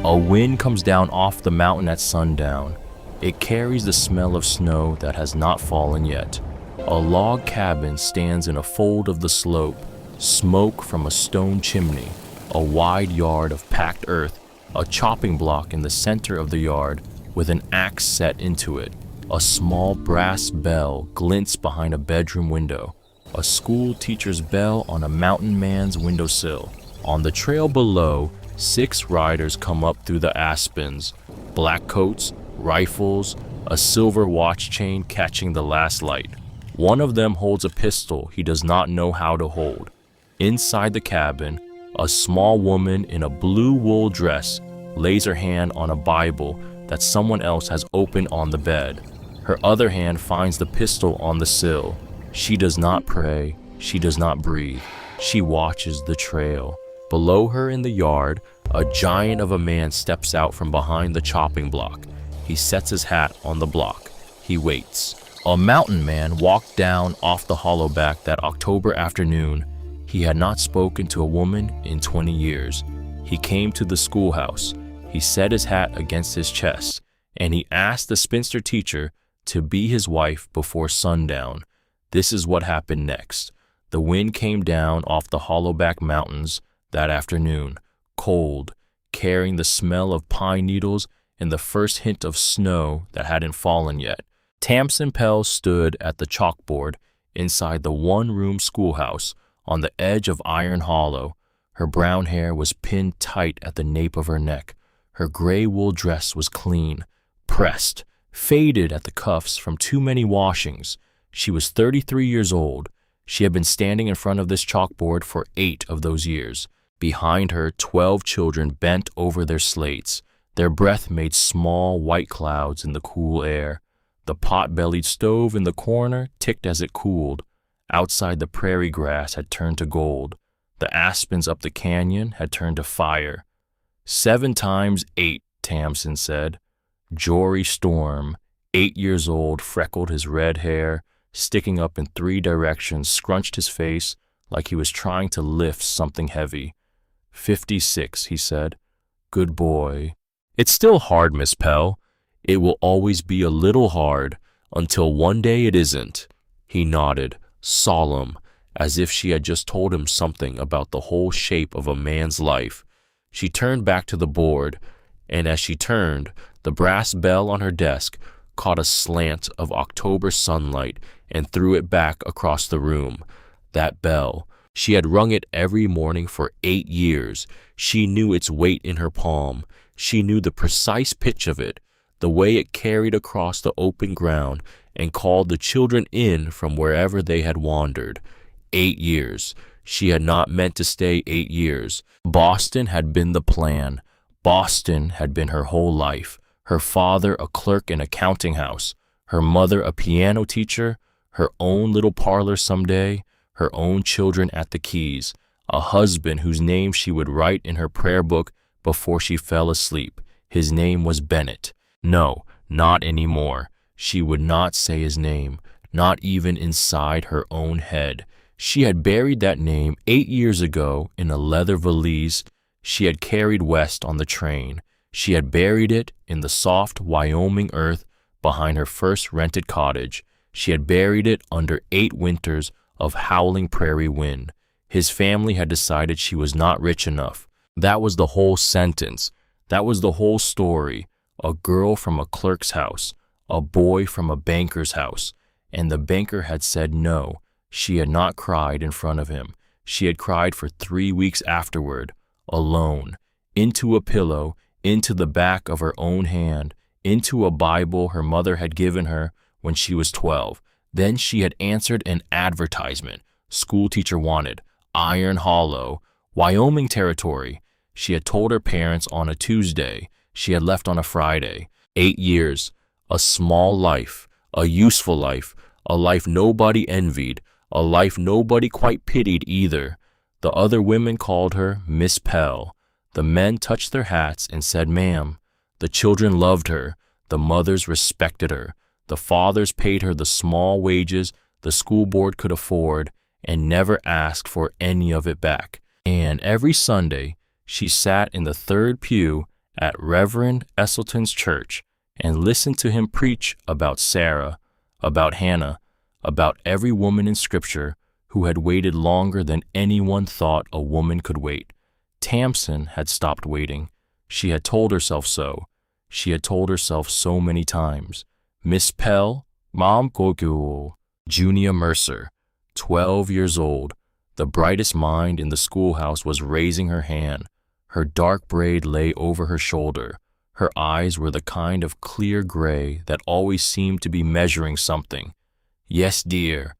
A wind comes down off the mountain at sundown. It carries the smell of snow that has not fallen yet. A log cabin stands in a fold of the slope, smoke from a stone chimney, a wide yard of packed earth, a chopping block in the center of the yard with an axe set into it. A small brass bell glints behind a bedroom window, a school teacher's bell on a mountain man's windowsill. On the trail below, 6 riders come up through the aspens, black coats, rifles, a silver watch chain catching the last light. One of them holds a pistol he does not know how to hold. Inside the cabin, a small woman in a blue wool dress lays her hand on a Bible that someone else has opened on the bed. Her other hand finds the pistol on the sill. She does not pray, she does not breathe. She watches the trail. Below her in the yard, a giant of a man steps out from behind the chopping block. He sets his hat on the block. He waits. A mountain man walked down off the hollowback that October afternoon. He had not spoken to a woman in 20 years. He came to the schoolhouse. He set his hat against his chest, and he asked the spinster teacher to be his wife before sundown. This is what happened next. The wind came down off the hollowback mountains that afternoon, cold, carrying the smell of pine needles and the first hint of snow that hadn't fallen yet. Tamsin Pell stood at the chalkboard inside the one-room schoolhouse on the edge of Iron Hollow. Her brown hair was pinned tight at the nape of her neck. Her gray wool dress was clean, pressed, faded at the cuffs from too many washings. She was 33 years old. She had been standing in front of this chalkboard for 8 of those years. Behind her, 12 children bent over their slates. Their breath made small white clouds in the cool air. The pot-bellied stove in the corner ticked as it cooled. Outside, the prairie grass had turned to gold. The aspens up the canyon had turned to fire. 7 times 8, Tamsin said. Jory Storm, 8 years old, freckled his red hair, sticking up in 3 directions, scrunched his face like he was trying to lift something heavy. 56, he said. Good boy. It's still hard, Miss Pell. It will always be a little hard until one day it isn't. He nodded, solemn, as if she had just told him something about the whole shape of a man's life. She turned back to the board, and as she turned, the brass bell on her desk caught a slant of October sunlight and threw it back across the room. That bell. She had rung it every morning for 8 years. She knew its weight in her palm. She knew the precise pitch of it, the way it carried across the open ground and called the children in from wherever they had wandered. 8 years. She had not meant to stay 8 years. Boston had been the plan. Boston had been her whole life. Her father a clerk in a counting house, her mother a piano teacher, her own little parlor someday, her own children at the keys, a husband whose name she would write in her prayer book before she fell asleep. His name was Bennett. No, not anymore. She would not say his name, not even inside her own head. She had buried that name 8 years ago in a leather valise she had carried west on the train. She had buried it in the soft Wyoming earth behind her first rented cottage. She had buried it under 8 winters of howling prairie wind. His family had decided she was not rich enough. That was the whole sentence. That was the whole story. A girl from a clerk's house, a boy from a banker's house. And the banker had said no. She had not cried in front of him. She had cried for 3 weeks afterward, alone, into a pillow, into the back of her own hand, into a Bible her mother had given her when she was 12. Then she had answered an advertisement. Schoolteacher wanted. Iron Hollow, Wyoming territory. She had told her parents on a Tuesday. She had left on a Friday. 8 years. A small life. A useful life. A life nobody envied. A life nobody quite pitied either. The other women called her Miss Pell. The men touched their hats and said, ma'am. The children loved her. The mothers respected her. The fathers paid her the small wages the school board could afford and never asked for any of it back. And every Sunday, she sat in the third pew at Reverend Esselton's church and listened to him preach about Sarah, about Hannah, about every woman in Scripture who had waited longer than anyone thought a woman could wait. Tamsin had stopped waiting. She had told herself so. She had told herself so many times. Miss Pell, Mom Gogu, Junia Mercer, 12 years old, the brightest mind in the schoolhouse, was raising her hand. Her dark braid lay over her shoulder. Her eyes were the kind of clear gray that always seemed to be measuring something. Yes, dear.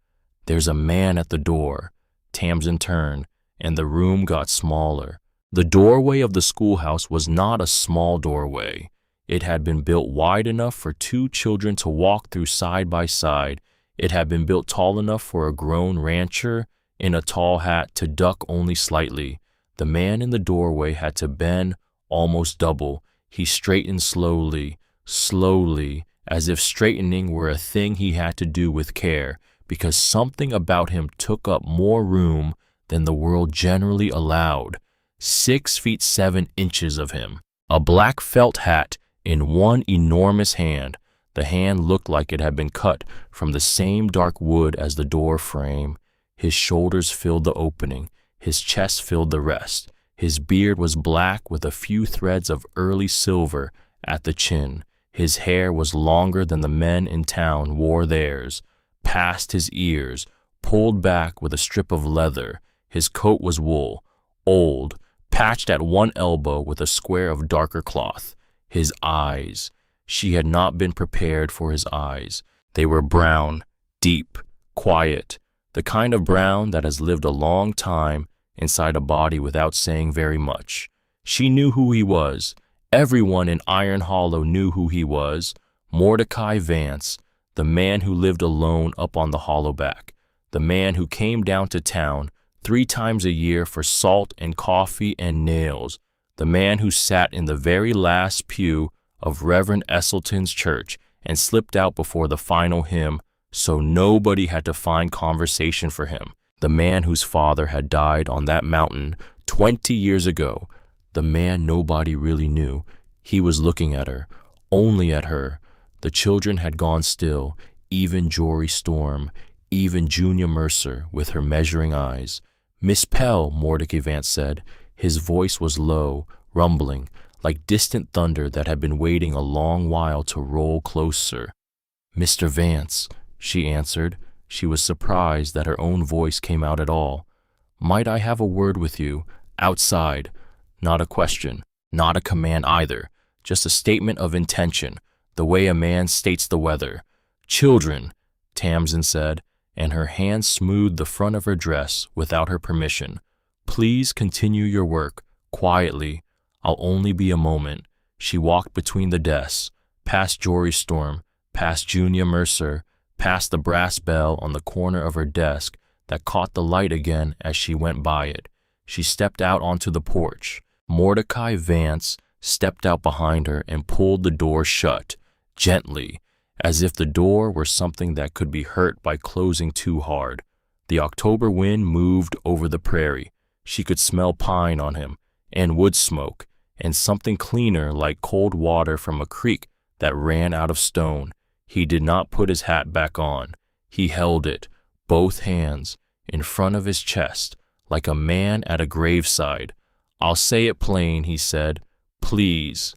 There's a man at the door. Tamsin turned, and the room got smaller. The doorway of the schoolhouse was not a small doorway. It had been built wide enough for two children to walk through side by side. It had been built tall enough for a grown rancher in a tall hat to duck only slightly. The man in the doorway had to bend almost double. He straightened slowly, slowly, as if straightening were a thing he had to do with care, because something about him took up more room than the world generally allowed. 6 feet 7 inches of him, a black felt hat in one enormous hand. The hand looked like it had been cut from the same dark wood as the door frame. His shoulders filled the opening. His chest filled the rest. His beard was black with a few threads of early silver at the chin. His hair was longer than the men in town wore theirs, past his ears, pulled back with a strip of leather. His coat was wool, old, patched at one elbow with a square of darker cloth. His eyes. She had not been prepared for his eyes. They were brown, deep, quiet, the kind of brown that has lived a long time inside a body without saying very much. She knew who he was. Everyone in Iron Hollow knew who he was. Mordecai Vance, the man who lived alone up on the hollowback, the man who came down to town 3 times a year for salt and coffee and nails, the man who sat in the very last pew of Reverend Esselton's church and slipped out before the final hymn so nobody had to find conversation for him, the man whose father had died on that mountain 20 years ago, the man nobody really knew. He was looking at her, only at her. The children had gone still, even Jory Storm, even Junia Mercer with her measuring eyes. Miss Pell, Mordecai Vance said. His voice was low, rumbling, like distant thunder that had been waiting a long while to roll closer. Mr. Vance, she answered. She was surprised that her own voice came out at all. Might I have a word with you, outside? Not a question, not a command either, just a statement of intention, the way a man states the weather. Children, Tamsin said, and her hand smoothed the front of her dress without her permission. Please continue your work, quietly. I'll only be a moment. She walked between the desks, past Jory Storm, past Junia Mercer, past the brass bell on the corner of her desk that caught the light again as she went by it. She stepped out onto the porch. Mordecai Vance stepped out behind her and pulled the door shut, gently, as if the door were something that could be hurt by closing too hard. The October wind moved over the prairie. She could smell pine on him, and wood smoke, and something cleaner like cold water from a creek that ran out of stone. He did not put his hat back on. He held it, both hands, in front of his chest, like a man at a graveside. I'll say it plain, he said. Please.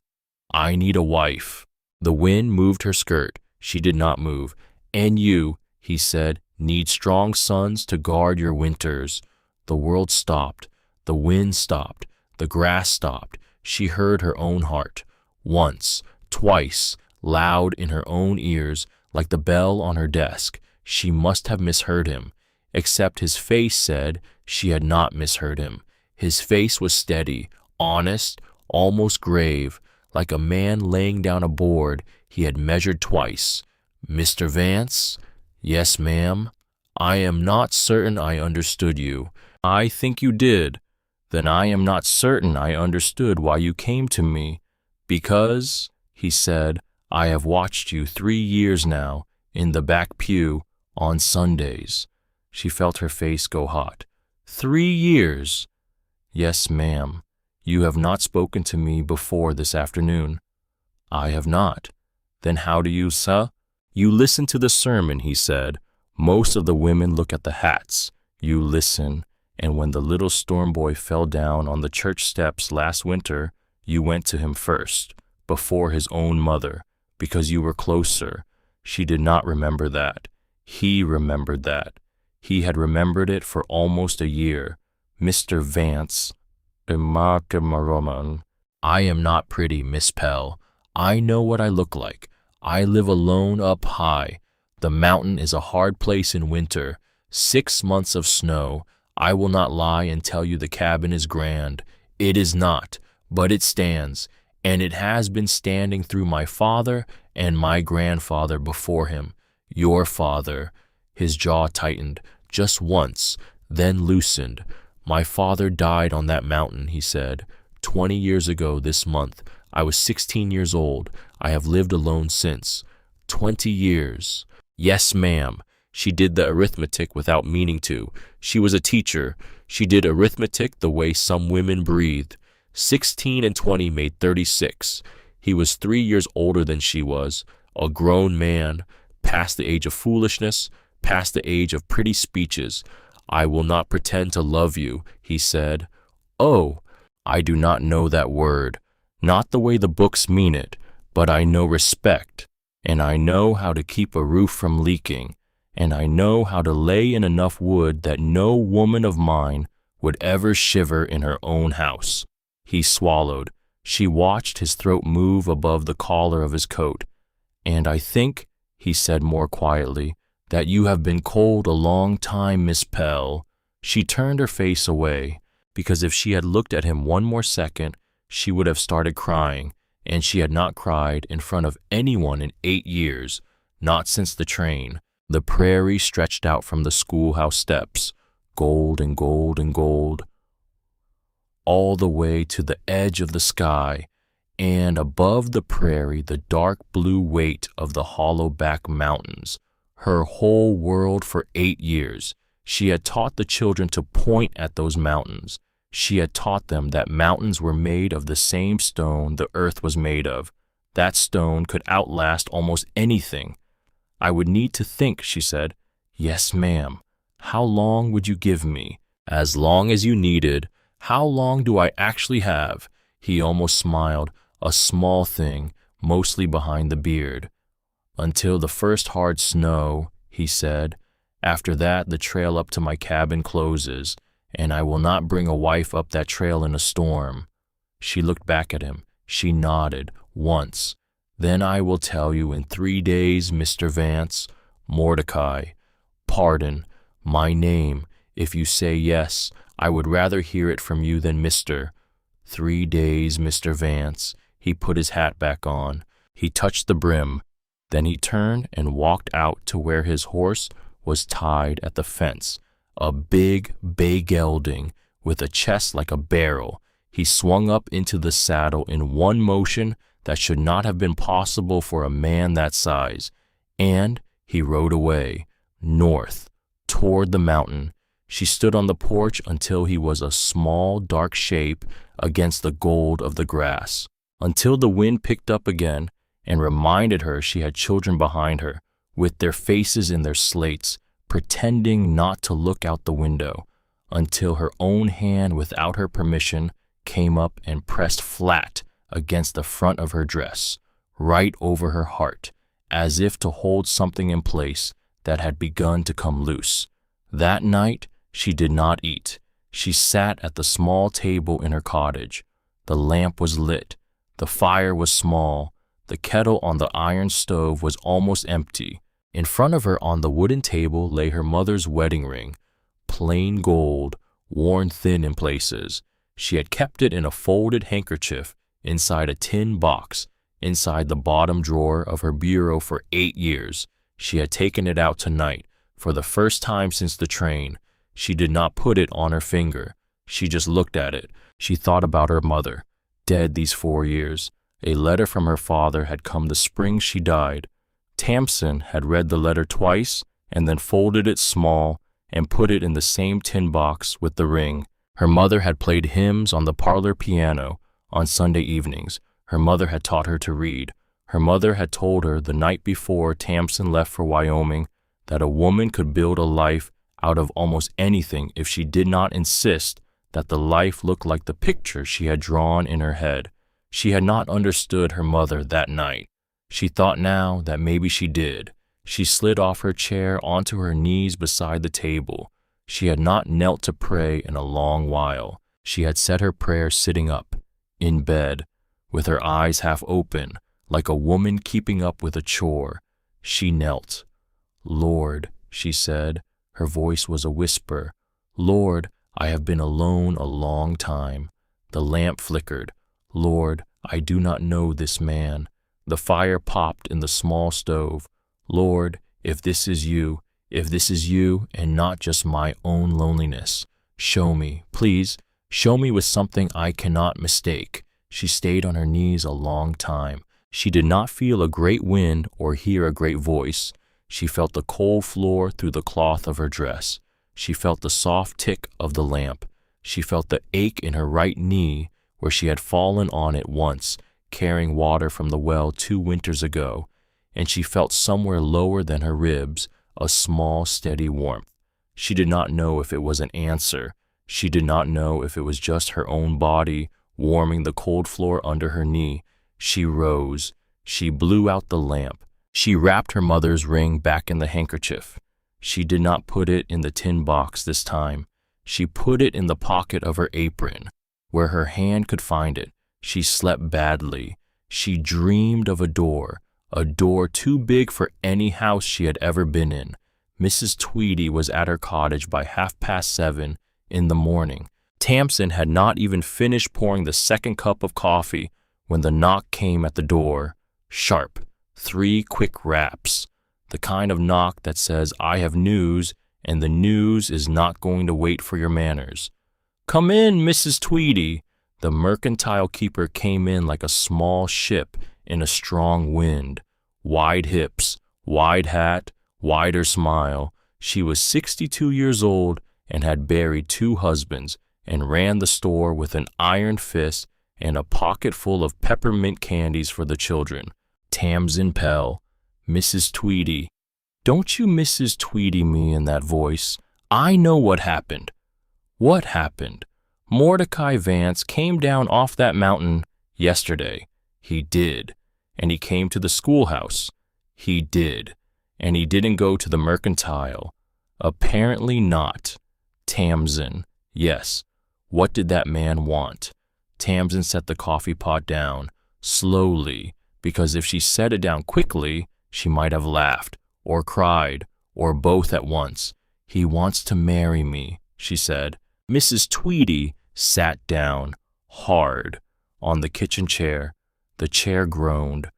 I need a wife. The wind moved her skirt. She did not move. And you, he said, need strong sons to guard your winters. The world stopped. The wind stopped. The grass stopped. She heard her own heart. Once, twice, loud in her own ears, like the bell on her desk. She must have misheard him, except his face said she had not misheard him. His face was steady, honest, almost grave, like a man laying down a board he had measured twice. Mr. Vance? Yes, ma'am. I am not certain I understood you. I think you did. Then I am not certain I understood why you came to me. Because, he said, I have watched you 3 years now, in the back pew, on Sundays. She felt her face go hot. 3 years? Yes, ma'am. You have not spoken to me before this afternoon. I have not. Then how do you, sir? You listen to the sermon, he said. Most of the women look at the hats. You listen, and when the little storm boy fell down on the church steps last winter, you went to him first, before his own mother, because you were closer. She did not remember that. He remembered that. He had remembered it for almost a year. Mr. Vance, I am not pretty, Miss Pell. I know what I look like. I live alone up high. The mountain is a hard place in winter. 6 months of snow. I will not lie and tell you the cabin is grand. It is not, but it stands, and it has been standing through my father and my grandfather before him. Your father. His jaw tightened, just once, then loosened. My father died on that mountain, he said, 20 years ago this month. I was 16 years old. I have lived alone since. 20 years. Yes, ma'am. She did the arithmetic without meaning to. She was a teacher. She did arithmetic the way some women breathed. 16 and 20 made 36. He was 3 years older than she was. A grown man, past the age of foolishness, past the age of pretty speeches. I will not pretend to love you, he said. Oh, I do not know that word. Not the way the books mean it, but I know respect, and I know how to keep a roof from leaking, and I know how to lay in enough wood that no woman of mine would ever shiver in her own house. He swallowed. She watched his throat move above the collar of his coat. And I think, he said more quietly, that you have been cold a long time, Miss Pell. She turned her face away, because if she had looked at him one more second, she would have started crying, and she had not cried in front of anyone in 8 years, not since the train. The prairie stretched out from the schoolhouse steps, gold and gold and gold, all the way to the edge of the sky, and above the prairie the dark blue weight of the hollow-back mountains. Her whole world for 8 years. She had taught the children to point at those mountains. She had taught them that mountains were made of the same stone the earth was made of. That stone could outlast almost anything. I would need to think, she said. Yes, ma'am. How long would you give me? As long as you needed. How long do I actually have? He almost smiled, a small thing, mostly behind the beard. Until the first hard snow, he said. After that, the trail up to my cabin closes, and I will not bring a wife up that trail in a storm. She looked back at him. She nodded, once. Then I will tell you in 3 days, Mr. Vance. Mordecai. Pardon. My name. If you say yes, I would rather hear it from you than Mr. 3 days, Mr. Vance. He put his hat back on. He touched the brim. Then he turned and walked out to where his horse was tied at the fence. A big bay gelding with a chest like a barrel. He swung up into the saddle in one motion that should not have been possible for a man that size, and he rode away, north, toward the mountain. She stood on the porch until he was a small, dark shape against the gold of the grass, until the wind picked up again and reminded her she had children behind her, with their faces in their slates, pretending not to look out the window, until her own hand, without her permission, came up and pressed flat against the front of her dress, right over her heart, as if to hold something in place that had begun to come loose. That night, she did not eat. She sat at the small table in her cottage. The lamp was lit. The fire was small. The kettle on the iron stove was almost empty. In front of her on the wooden table lay her mother's wedding ring, plain gold, worn thin in places. She had kept it in a folded handkerchief inside a tin box, inside the bottom drawer of her bureau for 8 years. She had taken it out tonight, for the first time since the train. She did not put it on her finger. She just looked at it. She thought about her mother, dead these 4 years. A letter from her father had come the spring she died. Tamsin had read the letter twice and then folded it small and put it in the same tin box with the ring. Her mother had played hymns on the parlor piano on Sunday evenings. Her mother had taught her to read. Her mother had told her the night before Tamsin left for Wyoming that a woman could build a life out of almost anything if she did not insist that the life looked like the picture she had drawn in her head. She had not understood her mother that night. She thought now that maybe she did. She slid off her chair onto her knees beside the table. She had not knelt to pray in a long while. She had said her prayer sitting up, in bed, with her eyes half open, like a woman keeping up with a chore. She knelt. "Lord," she said, her voice was a whisper, "Lord, I have been alone a long time." The lamp flickered. "Lord, I do not know this man." The fire popped in the small stove. "Lord, if this is you and not just my own loneliness, show me, please, show me with something I cannot mistake." She stayed on her knees a long time. She did not feel a great wind or hear a great voice. She felt the cold floor through the cloth of her dress. She felt the soft tick of the lamp. She felt the ache in her right knee where she had fallen on it once, carrying water from the well 2 winters ago, and she felt somewhere lower than her ribs a small, steady warmth. She did not know if it was an answer. She did not know if it was just her own body warming the cold floor under her knee. She rose. She blew out the lamp. She wrapped her mother's ring back in the handkerchief. She did not put it in the tin box this time. She put it in the pocket of her apron, where her hand could find it. She slept badly. She dreamed of a door too big for any house she had ever been in. Mrs. Tweedy was at her cottage by 7:30 in the morning. Tamsin had not even finished pouring the second cup of coffee when the knock came at the door. Sharp, 3 quick raps. The kind of knock that says, "I have news, and the news is not going to wait for your manners." "Come in, Mrs. Tweedy." The mercantile keeper came in like a small ship in a strong wind. Wide hips, wide hat, wider smile. She was 62 years old and had buried 2 husbands and ran the store with an iron fist and a pocket full of peppermint candies for the children. Tamsin Pell, Mrs. Tweedy. "Don't you Mrs. Tweedy me in that voice. I know what happened." "What happened?" "Mordecai Vance came down off that mountain yesterday." "He did." "And he came to the schoolhouse." "He did." "And he didn't go to the mercantile." "Apparently not." "Tamsin." "Yes." "What did that man want?" Tamsin set the coffee pot down, slowly, because if she set it down quickly, she might have laughed, or cried, or both at once. "He wants to marry me," she said. Mrs. Tweedy sat down, hard, on the kitchen chair. The chair groaned.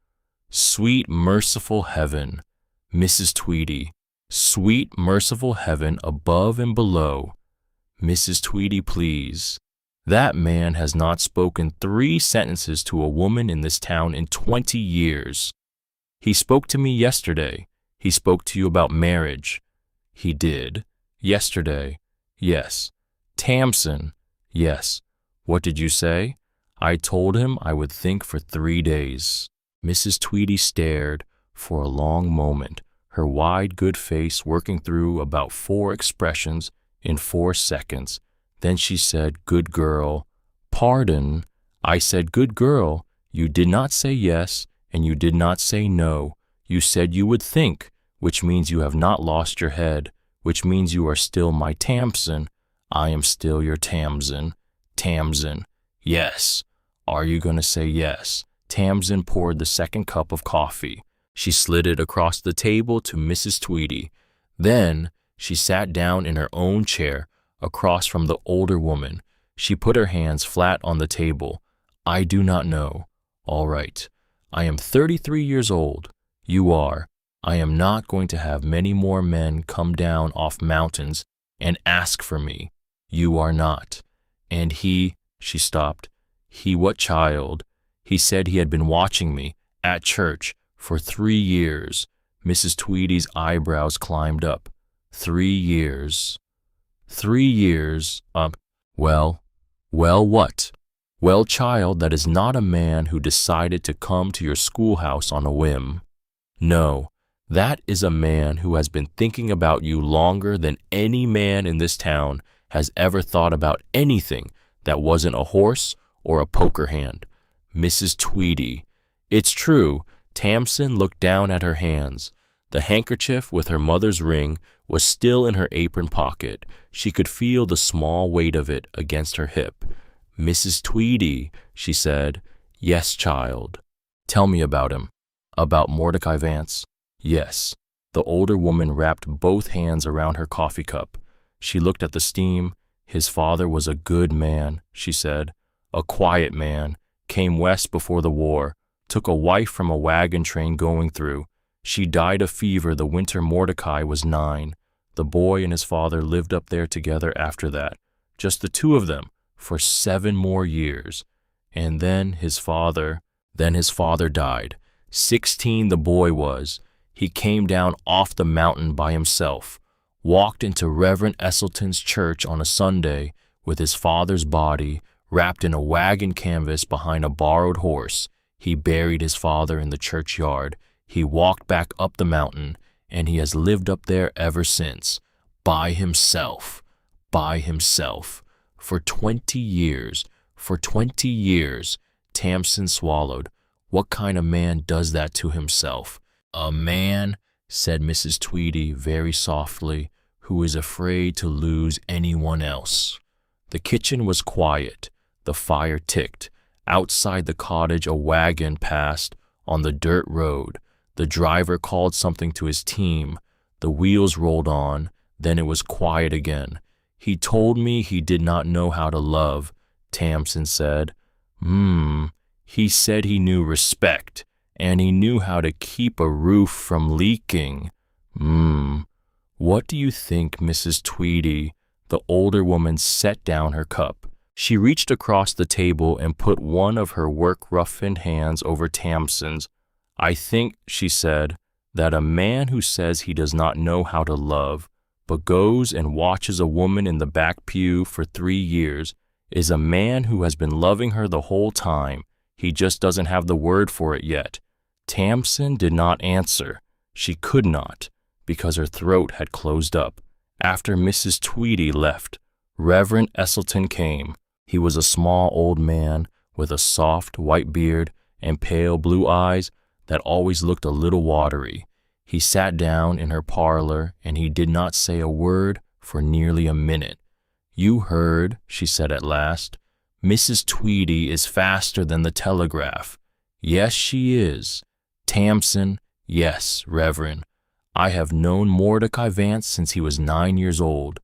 "Sweet, merciful heaven." Mrs. Tweedy. "Sweet, merciful heaven above and below." Mrs. Tweedy, please. "That man has not spoken 3 sentences to a woman in this town in 20 years. He spoke to me yesterday. He spoke to you about marriage." "He did." "Yesterday." "Yes." "Tamsin." "Yes." "What did you say?" "I told him I would think for 3 days." Mrs. Tweedy stared for a long moment, her wide, good face working through about 4 expressions in 4 seconds. Then she said, "Good girl." "Pardon." "I said, 'Good girl.' You did not say yes, and you did not say no. You said you would think, which means you have not lost your head, which means you are still my Tamsin." "I am still your Tamsin." "Tamsin." "Yes." "Are you going to say yes?" Tamsin poured the second cup of coffee. She slid it across the table to Mrs. Tweedy. Then she sat down in her own chair across from the older woman. She put her hands flat on the table. "I do not know." "All right. I am 33 years old. You are. I am not going to have many more men come down off mountains and ask for me. You are not. And he," she stopped. "He what child?" "He said he had been watching me, at church, for 3 years. Mrs. Tweedy's eyebrows climbed up. 3 years. 3 years. Well, well what? Well, child, that is not a man who decided to come to your schoolhouse on a whim. No, that is a man who has been thinking about you longer than any man in this town has ever thought about anything that wasn't a horse or a poker hand. Mrs. Tweedy. It's true, Tamsin looked down at her hands. The handkerchief with her mother's ring was still in her apron pocket. She could feel the small weight of it against her hip. Mrs. Tweedy, she said. Yes, child. Tell me about him. About Mordecai Vance? Yes. The older woman wrapped both hands around her coffee cup. She looked at the steam. His father was a good man, she said. A quiet man. Came west before the war. Took a wife from a wagon train going through. She died of fever the winter Mordecai was 9. The boy and his father lived up there together after that. Just the two of them for 7 more years. And then his father died. 16 the boy was. He came down off the mountain by himself, walked into Reverend Esselton's church on a Sunday with his father's body wrapped in a wagon canvas behind a borrowed horse. He buried his father in the churchyard. He walked back up the mountain, and he has lived up there ever since, by himself, for 20 years. For 20 years, Tamsin swallowed. What kind of man does that to himself? A man, said Mrs. Tweedy very softly, who is afraid to lose anyone else. The kitchen was quiet. The fire ticked. Outside the cottage, a wagon passed on the dirt road. The driver called something to his team. The wheels rolled on. Then it was quiet again. He told me he did not know how to love, Tamsin said. He said he knew respect, and he knew how to keep a roof from leaking. What do you think, Mrs. Tweedy? The older woman set down her cup. She reached across the table and put one of her work-roughened hands over Tamsin's. I think, she said, that a man who says he does not know how to love, but goes and watches a woman in the back pew for 3 years, is a man who has been loving her the whole time. He just doesn't have the word for it yet. Tamsin did not answer. She could not, because her throat had closed up. After Mrs. Tweedy left, Reverend Esselton came. He was a small old man with a soft white beard and pale blue eyes that always looked a little watery. He sat down in her parlor, and he did not say a word for nearly a minute. You heard, she said at last. Mrs. Tweedy is faster than the telegraph. Yes, she is. Tamsin, yes, Reverend. I have known Mordecai Vance since he was 9 years old.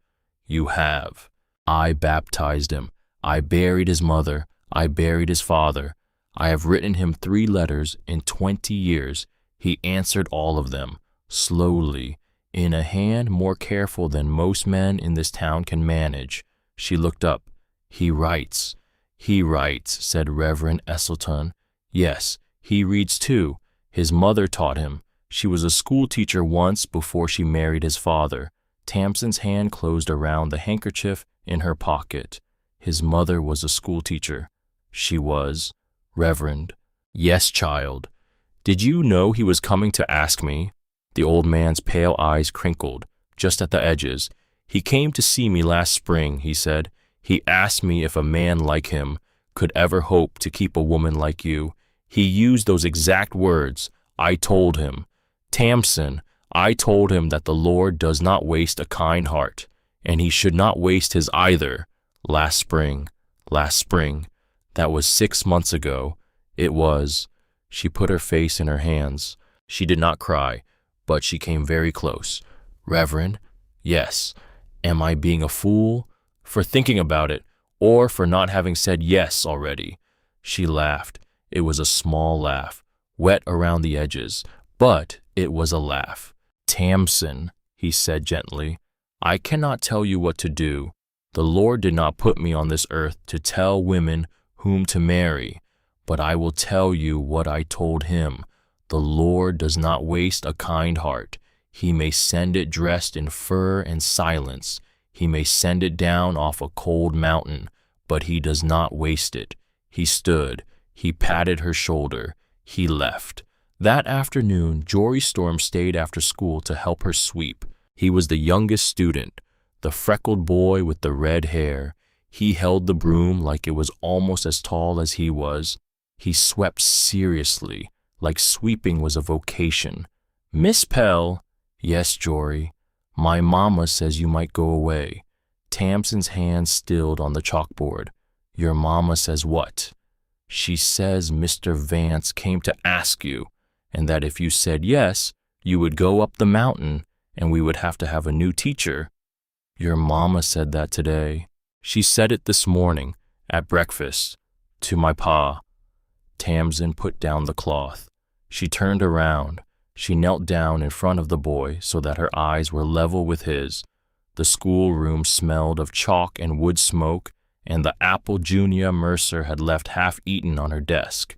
You have. I baptized him. I buried his mother. I buried his father. I have written him 3 letters in 20 years. He answered all of them, slowly, in a hand more careful than most men in this town can manage. She looked up. He writes, said Reverend Esselton. Yes, he reads too. His mother taught him. She was a school teacher once before she married his father. Tamsin's hand closed around the handkerchief in her pocket. His mother was a school teacher. She was. Reverend. Yes, child. Did you know he was coming to ask me? The old man's pale eyes crinkled, just at the edges. He came to see me last spring, he said. He asked me if a man like him could ever hope to keep a woman like you. He used those exact words. I told him. Tamsin, I told him that the Lord does not waste a kind heart, and he should not waste his either. Last spring. That was 6 months ago. It was. She put her face in her hands. She did not cry, but she came very close. Reverend, yes. Am I being a fool? For thinking about it, or for not having said yes already? She laughed. It was a small laugh, wet around the edges, but it was a laugh. Tamsin, he said gently, I cannot tell you what to do. The Lord did not put me on this earth to tell women whom to marry, but I will tell you what I told him. The Lord does not waste a kind heart. He may send it dressed in fur and silence. He may send it down off a cold mountain, but he does not waste it. He stood. He patted her shoulder. He left. That afternoon, Jory Storm stayed after school to help her sweep. He was the youngest student, the freckled boy with the red hair. He held the broom like it was almost as tall as he was. He swept seriously, like sweeping was a vocation. "Miss Pell." "Yes, Jory." "My mama says you might go away." Tamsin's hand stilled on the chalkboard. "Your mama says what?" "She says Mr. Vance came to ask you, and that if you said yes, you would go up the mountain, and we would have to have a new teacher." "Your mama said that today." "She said it this morning, at breakfast, to my pa." Tamsin put down the cloth. She turned around. She knelt down in front of the boy so that her eyes were level with his. The schoolroom smelled of chalk and wood smoke, and the apple Junia Mercer had left half-eaten on her desk.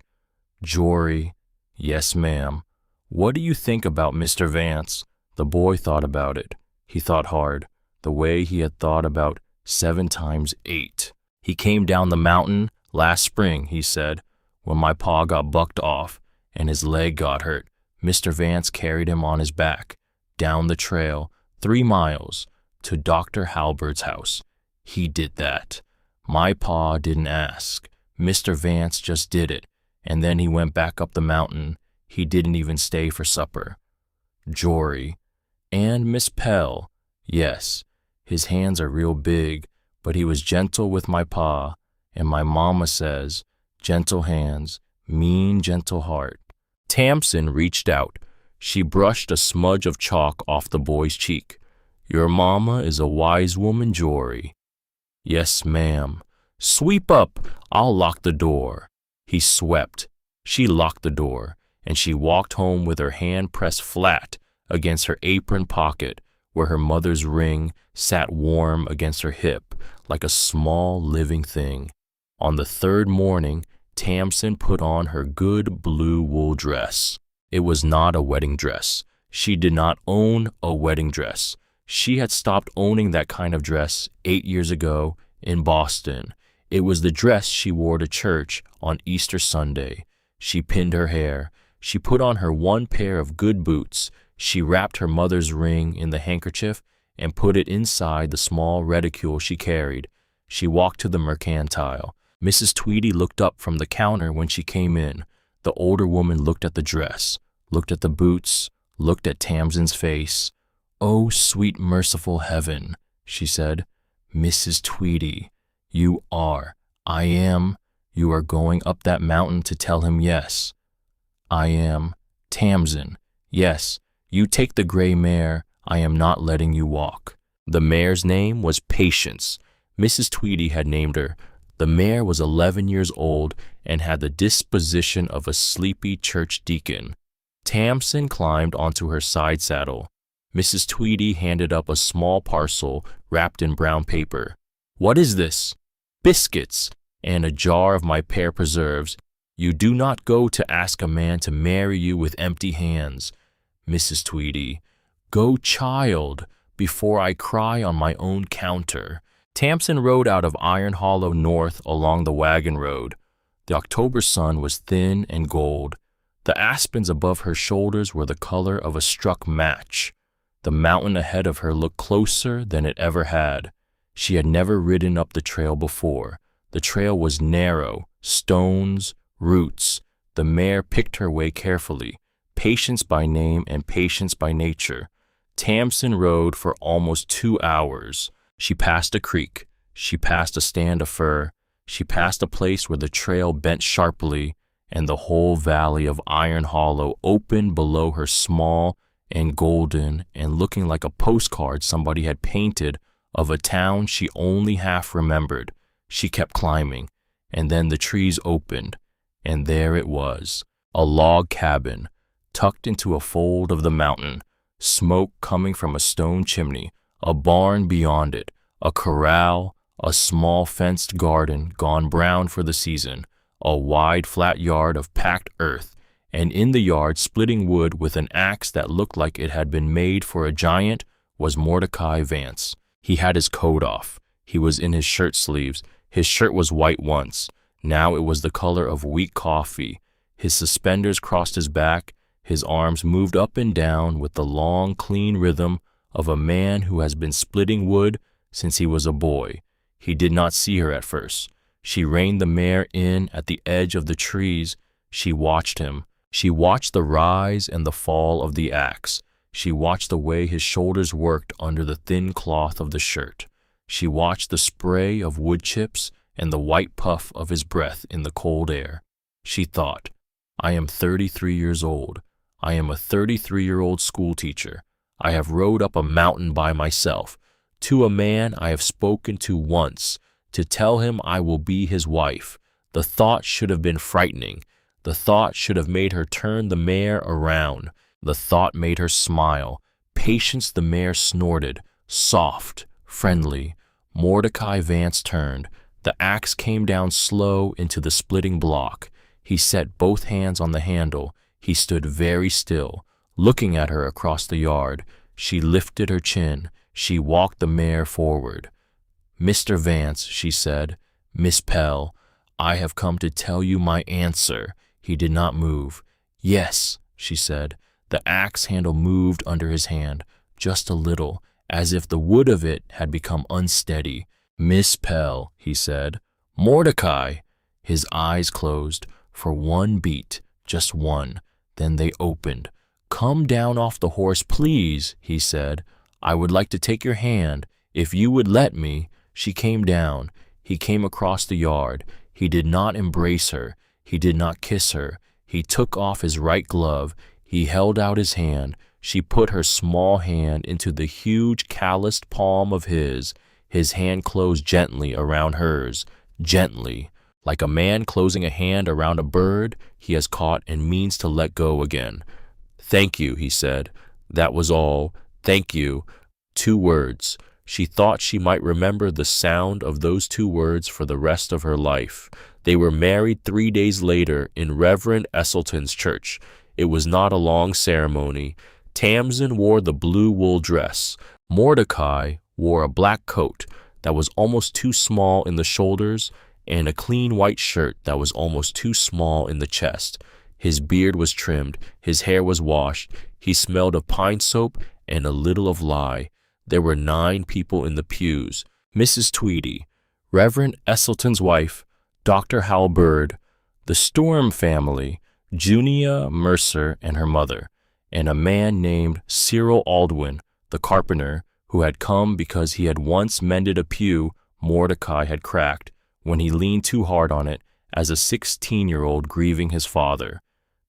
"Jory." "Yes, ma'am." "What do you think about Mr. Vance?" The boy thought about it. He thought hard, the way he had thought about 7 times 8. "He came down the mountain last spring," he said, "when my pa got bucked off and his leg got hurt. Mr. Vance carried him on his back, down the trail, 3 miles, to Dr. Halbert's house. He did that. My pa didn't ask. Mr. Vance just did it, and then he went back up the mountain. He didn't even stay for supper." "Jory." "And Miss Pell." "Yes, his hands are real big, but he was gentle with my pa, and my mama says, gentle hands, mean gentle heart." Tamsin reached out. She brushed a smudge of chalk off the boy's cheek. "Your mama is a wise woman, Jory." "Yes, ma'am." "Sweep up. I'll lock the door." He swept. She locked the door, and she walked home with her hand pressed flat against her apron pocket, where her mother's ring sat warm against her hip like a small living thing. On the 3rd morning, Tamsin put on her good blue wool dress. It was not a wedding dress. She did not own a wedding dress. She had stopped owning that kind of dress 8 years ago in Boston. It was the dress she wore to church on Easter Sunday. She pinned her hair. She put on her 1 pair of good boots. She wrapped her mother's ring in the handkerchief and put it inside the small reticule she carried. She walked to the mercantile. Mrs. Tweedy looked up from the counter when she came in. The older woman looked at the dress, looked at the boots, looked at Tamsin's face. "Oh, sweet merciful heaven," she said. "Mrs. Tweedy, you are, I am, you are going up that mountain to tell him yes." "I am." "Tamsin, yes, you take the gray mare. I am not letting you walk." The mare's name was Patience. Mrs. Tweedy had named her. The mare was 11 years old and had the disposition of a sleepy church deacon. Tamsin climbed onto her side saddle. Mrs. Tweedy handed up a small parcel wrapped in brown paper. "What is this?" "Biscuits and a jar of my pear preserves. You do not go to ask a man to marry you with empty hands, Mrs. Tweedy. Go, child, before I cry on my own counter." Tamsin rode out of Iron Hollow north along the wagon road. The October sun was thin and gold. The aspens above her shoulders were the color of a struck match. The mountain ahead of her looked closer than it ever had. She had never ridden up the trail before. The trail was narrow, stones, roots. The mare picked her way carefully, Patience by name and Patience by nature. Tamsin rode for almost 2 hours. She passed a creek. She passed a stand of fir. She passed a place where the trail bent sharply, and the whole valley of Iron Hollow opened below her, small and golden and looking like a postcard somebody had painted of a town she only half remembered. She kept climbing, and then the trees opened, and there it was, a log cabin, tucked into a fold of the mountain, smoke coming from a stone chimney, a barn beyond it, a corral, a small fenced garden gone brown for the season, a wide flat yard of packed earth, and in the yard splitting wood with an axe that looked like it had been made for a giant was Mordecai Vance. He had his coat off. He was in his shirt sleeves. His shirt was white once. Now it was the color of weak coffee. His suspenders crossed his back. His arms moved up and down with the long, clean rhythm of a man who has been splitting wood since he was a boy. He did not see her at first. She reined the mare in at the edge of the trees. She watched him. She watched the rise and the fall of the axe. She watched the way his shoulders worked under the thin cloth of the shirt. She watched the spray of wood chips and the white puff of his breath in the cold air. She thought, I am 33 years old. I am a 33-year-old schoolteacher. I have rode up a mountain by myself, to a man I have spoken to once, to tell him I will be his wife. The thought should have been frightening. The thought should have made her turn the mare around. The thought made her smile. Patience, the mare snorted, soft, friendly. Mordecai Vance turned. The axe came down slow into the splitting block. He set both hands on the handle. He stood very still, looking at her across the yard. She lifted her chin. She walked the mare forward. Mr. Vance, she said, Miss Pell, I have come to tell you my answer. He did not move. Yes, she said. The axe handle moved under his hand, just a little, as if the wood of it had become unsteady. Miss Pell, he said. Mordecai! His eyes closed for one beat, just one. Then they opened. Come down off the horse, please, he said. I would like to take your hand, if you would let me. She came down. He came across the yard. He did not embrace her. He did not kiss her. He took off his right glove. He held out his hand. She put her small hand into the huge calloused palm of his. His hand closed gently around hers, gently, like a man closing a hand around a bird he has caught and means to let go again. Thank you, he said. That was all. Thank you. 2 words. She thought she might remember the sound of those 2 words for the rest of her life. They were married 3 days later in Reverend Esselton's church. It was not a long ceremony. Tamsin wore the blue wool dress. Mordecai wore a black coat that was almost too small in the shoulders and a clean white shirt that was almost too small in the chest. His beard was trimmed. His hair was washed. He smelled of pine soap and a little of lye. There were 9 people in the pews. Mrs. Tweedy, Reverend Esselton's wife, Dr. Hal Bird, the Storm family, Junia Mercer and her mother, and a man named Cyril Aldwin, the carpenter, who had come because he had once mended a pew Mordecai had cracked when he leaned too hard on it as a 16-year-old grieving his father.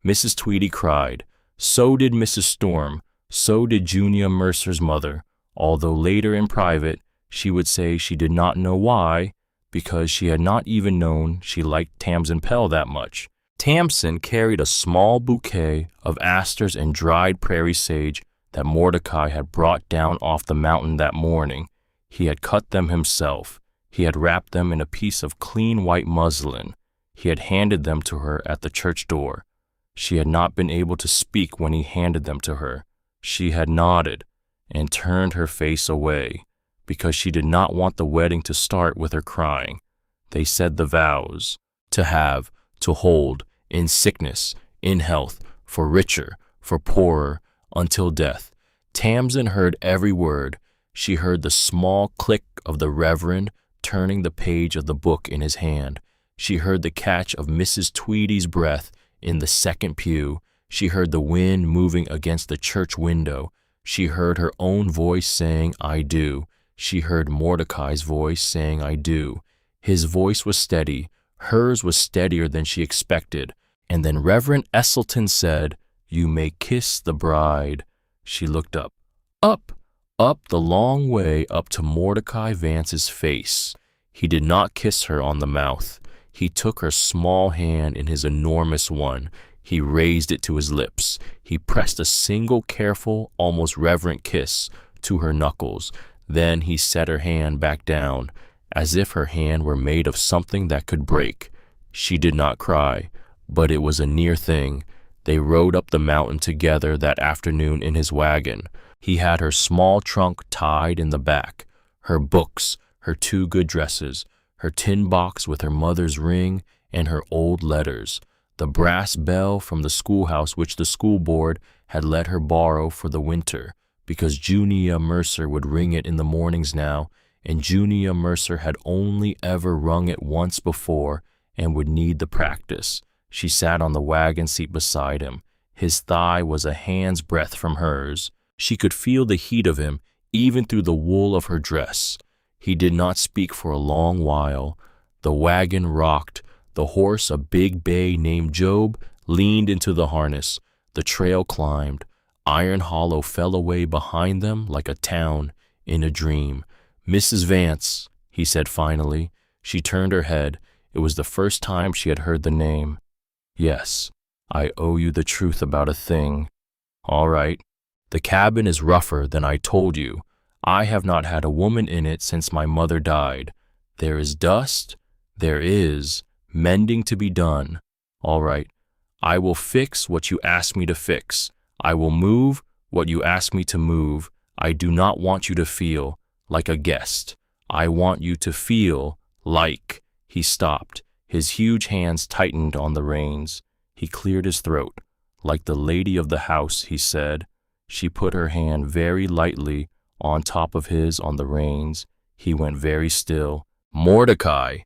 Mrs. Tweedy cried. So did Mrs. Storm. So did Junia Mercer's mother, although later in private she would say she did not know why, because she had not even known she liked Tamsin Pell that much. Tamsin carried a small bouquet of asters and dried prairie sage that Mordecai had brought down off the mountain that morning. He had cut them himself. He had wrapped them in a piece of clean white muslin. He had handed them to her at the church door. She had not been able to speak when he handed them to her. She had nodded and turned her face away because she did not want the wedding to start with her crying. They said the vows: to have, to hold, in sickness, in health, for richer, for poorer, until death. Tamsin heard every word. She heard the small click of the Reverend turning the page of the book in his hand. She heard the catch of Mrs. Tweedy's breath in the second pew. She heard the wind moving against the church window. She heard her own voice saying, I do. She heard Mordecai's voice saying, I do. His voice was steady. Hers was steadier than she expected. And then Reverend Esselton said, You may kiss the bride. She looked up. Up the long way up to Mordecai Vance's face. He did not kiss her on the mouth. He took her small hand in his enormous one. He raised it to his lips. He pressed a single careful, almost reverent kiss to her knuckles. Then he set her hand back down, as if her hand were made of something that could break. She did not cry, but it was a near thing. They rode up the mountain together that afternoon in his wagon. He had her small trunk tied in the back. her books, her 2 good dresses, her tin box with her mother's ring and her old letters, the brass bell from the schoolhouse which the school board had let her borrow for the winter, because Junia Mercer would ring it in the mornings now, and Junia Mercer had only ever rung it once before and would need the practice. She sat on the wagon seat beside him. His thigh was a hand's breadth from hers. She could feel the heat of him even through the wool of her dress. He did not speak for a long while. The wagon rocked. The horse, a big bay named Job, leaned into the harness. The trail climbed. Iron Hollow fell away behind them like a town in a dream. "Mrs. Vance," he said finally. She turned her head. It was the first time she had heard the name. "Yes, I owe you the truth about a thing." "All right. The cabin is rougher than I told you. I have not had a woman in it since my mother died. There is dust. There is mending to be done. All right. I will fix what you ask me to fix. I will move what you ask me to move. I do not want you to feel like a guest. I want you to feel like—" He stopped. His huge hands tightened on the reins. He cleared his throat. "Like the lady of the house," he said. She put her hand very lightly on top of his on the reins. He went very still. "Mordecai."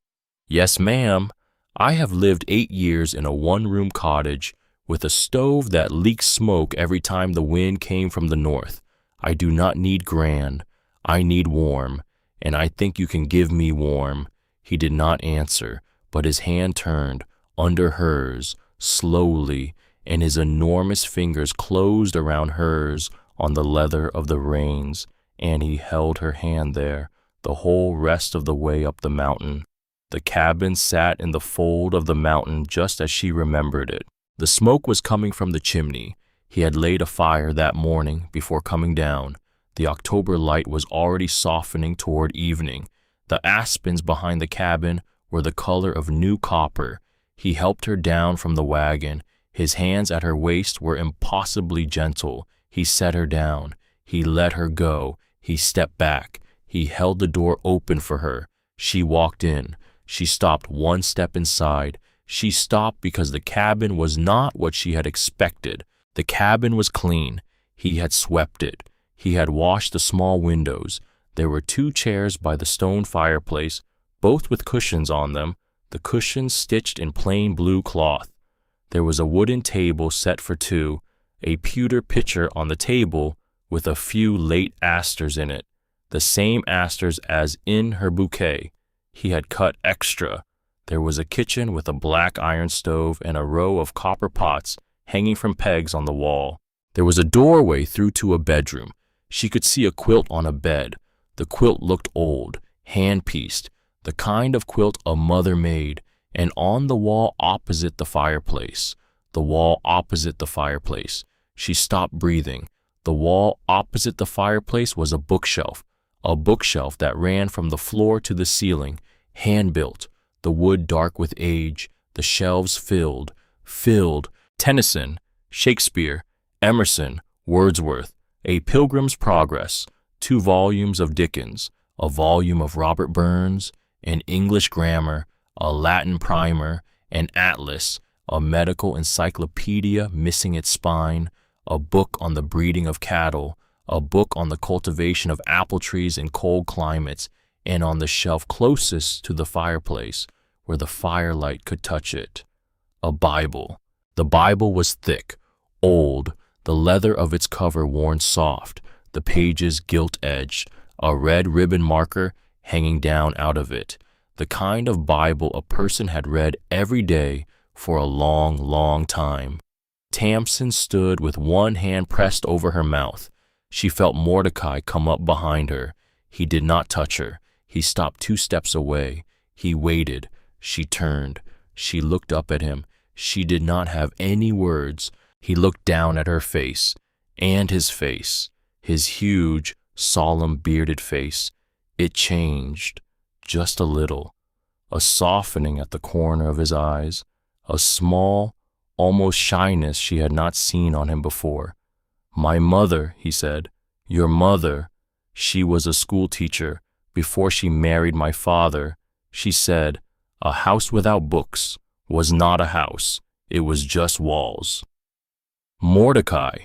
"Yes, ma'am. I have lived 8 years in a 1-room cottage with a stove that leaked smoke every time the wind came from the north. I do not need grand. I need warm, and I think you can give me warm." He did not answer, but his hand turned under hers slowly, and his enormous fingers closed around hers on the leather of the reins, and he held her hand there the whole rest of the way up the mountain. The cabin sat in the fold of the mountain just as she remembered it. The smoke was coming from the chimney. He had laid a fire that morning before coming down. The October light was already softening toward evening. The aspens behind the cabin were the color of new copper. He helped her down from the wagon. His hands at her waist were impossibly gentle. He set her down. He let her go. He stepped back. He held the door open for her. She walked in. She stopped 1 step inside. She stopped because the cabin was not what she had expected. The cabin was clean. He had swept it. He had washed the small windows. There were 2 chairs by the stone fireplace, both with cushions on them, the cushions stitched in plain blue cloth. There was a wooden table set for 2, a pewter pitcher on the table with a few late asters in it, the same asters as in her bouquet. He had cut extra. There was a kitchen with a black iron stove and a row of copper pots hanging from pegs on the wall. There was a doorway through to a bedroom. She could see a quilt on a bed. The quilt looked old, hand-pieced, the kind of quilt a mother made, and on the wall opposite the fireplace. The wall opposite the fireplace. She stopped breathing. The wall opposite the fireplace was a bookshelf that ran from the floor to the ceiling, hand-built, the wood dark with age, the shelves filled. Tennyson, Shakespeare, Emerson, Wordsworth, A Pilgrim's Progress, 2 volumes of Dickens, a volume of Robert Burns, an English grammar, a Latin primer, an atlas, a medical encyclopedia missing its spine, a book on the breeding of cattle, a book on the cultivation of apple trees in cold climates, and on the shelf closest to the fireplace, where the firelight could touch it, a Bible. The Bible was thick, old, the leather of its cover worn soft, the pages gilt-edged, a red ribbon marker hanging down out of it, the kind of Bible a person had read every day for a long, long time. Tamsin stood with one hand pressed over her mouth. She felt Mordecai come up behind her. He did not touch her. He stopped 2 steps away. He waited. She turned. She looked up at him. She did not have any words. He looked down at her face, and his face, his huge, solemn, bearded face. It changed, just a little, a softening at the corner of his eyes, a small, almost shyness she had not seen on him before. "My mother," he said, "your mother, she was a school teacher, before she married my father, she said, a house without books was not a house, it was just walls. Mordecai.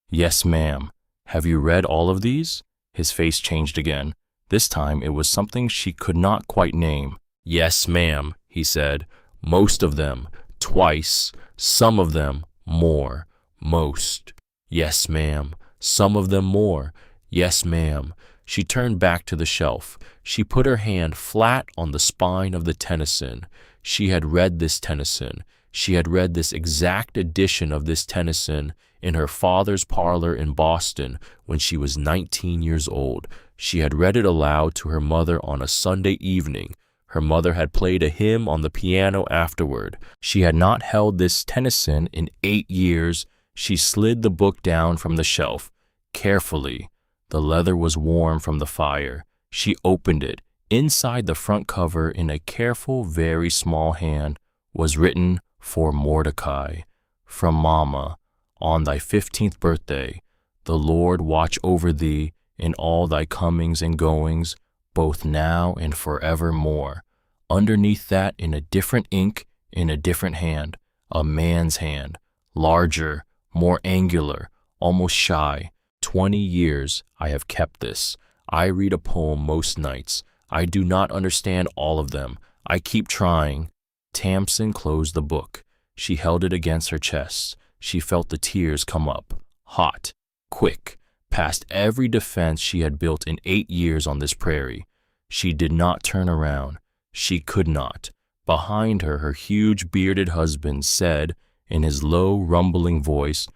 Yes, ma'am. Have you read all of these? His face changed again. This time it was something she could not quite name. Yes, ma'am, he said. Most of them, twice. Some of them, more. Most. Yes, ma'am. Some of them more. Yes, ma'am. She turned back to the shelf. She put her hand flat on the spine of the Tennyson. She had read this Tennyson. She had read this exact edition of this Tennyson in her father's parlor in Boston when she was 19 years old. She had read it aloud to her mother on a Sunday evening. Her mother had played a hymn on the piano afterward. She had not held this Tennyson in 8 years. She slid the book down from the shelf. Carefully. The leather was warm from the fire. She opened it. Inside the front cover, in a careful, very small hand, was written, for Mordecai, from Mama, on thy 15th birthday, the Lord watch over thee in all thy comings and goings, both now and forevermore. Underneath that, in a different ink, in a different hand, a man's hand, larger, more angular, almost shy. 20 years I have kept this. I read a poem most nights. I do not understand all of them. I keep trying. Tamsin closed the book. She held it against her chest. She felt the tears come up, hot, quick, past every defense she had built in 8 years on this prairie. She did not turn around. She could not. Behind her, her huge bearded husband said, in his low, rumbling voice,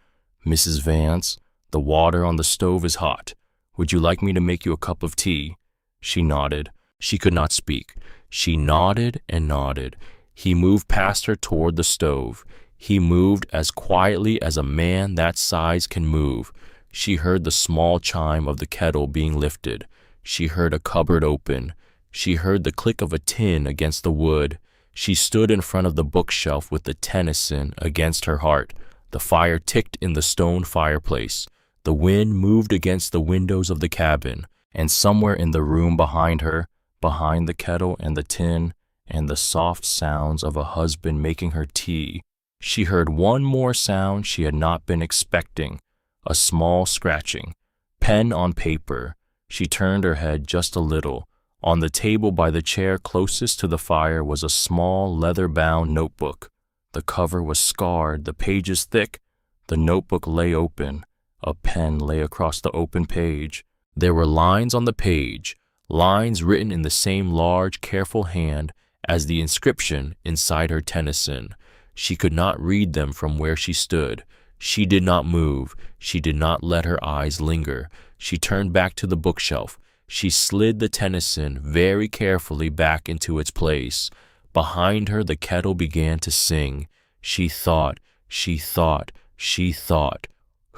Mrs. Vance, the water on the stove is hot. Would you like me to make you a cup of tea? She nodded. She could not speak. She nodded and nodded. He moved past her toward the stove. He moved as quietly as a man that size can move. She heard the small chime of the kettle being lifted. She heard a cupboard open. She heard the click of a tin against the wood. She stood in front of the bookshelf with the Tennyson against her heart. The fire ticked in the stone fireplace. The wind moved against the windows of the cabin, and somewhere in the room behind her, behind the kettle and the tin, and the soft sounds of a husband making her tea, she heard one more sound she had not been expecting, a small scratching, pen on paper. She turned her head just a little. On the table by the chair closest to the fire was a small leather-bound notebook. The cover was scarred, the pages thick. The notebook lay open. A pen lay across the open page. There were lines on the page, lines written in the same large, careful hand as the inscription inside her Tennyson. She could not read them from where she stood. She did not move. She did not let her eyes linger. She turned back to the bookshelf. She slid the Tennyson very carefully back into its place. Behind her, the kettle began to sing. She thought, she thought, she thought.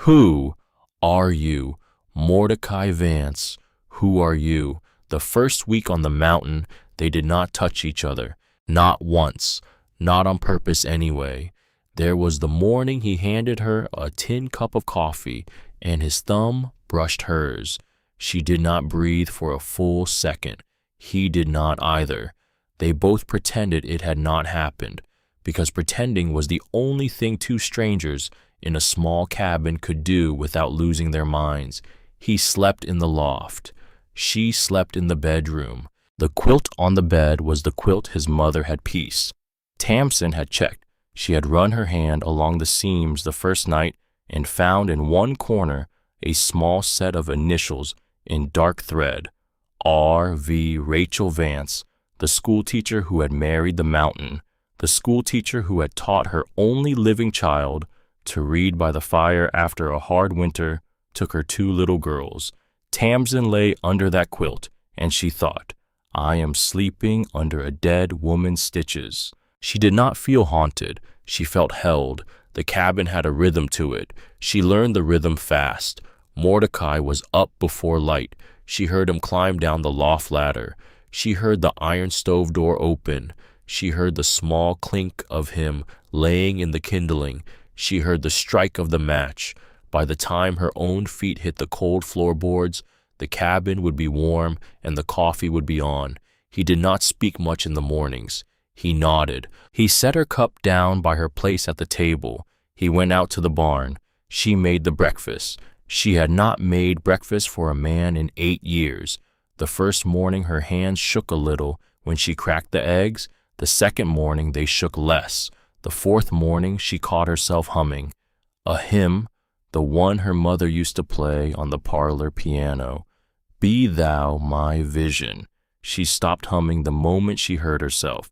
Who are you? Mordecai Vance. Who are you? The first week on the mountain, they did not touch each other. Not once. Not on purpose anyway. There was the morning he handed her a tin cup of coffee, and his thumb brushed hers. She did not breathe for a full second. He did not either. They both pretended it had not happened, because pretending was the only thing two strangers in a small cabin could do without losing their minds. He slept in the loft. She slept in the bedroom. The quilt on the bed was the quilt his mother had pieced. Tamsin had checked. She had run her hand along the seams the first night and found in one corner a small set of initials in dark thread. R.V. Rachel Vance, the schoolteacher who had married the mountain, the schoolteacher who had taught her only living child to read by the fire after a hard winter, took her 2 little girls. Tamsin lay under that quilt, and she thought, I am sleeping under a dead woman's stitches. She did not feel haunted. She felt held. The cabin had a rhythm to it. She learned the rhythm fast. Mordecai was up before light. She heard him climb down the loft ladder. She heard the iron stove door open. She heard the small clink of him laying in the kindling. She heard the strike of the match. By the time her own feet hit the cold floorboards, The cabin would be warm and the coffee would be on. He did not speak much in the mornings. He nodded. He set her cup down by her place at the table. He went out to the barn. She made the breakfast. She had not made breakfast for a man in 8 years. The first morning her hands shook a little when she cracked the eggs. The second morning they shook less. The fourth morning she caught herself humming a hymn, the one her mother used to play on the parlor piano. Be thou my vision. She stopped humming the moment she heard herself,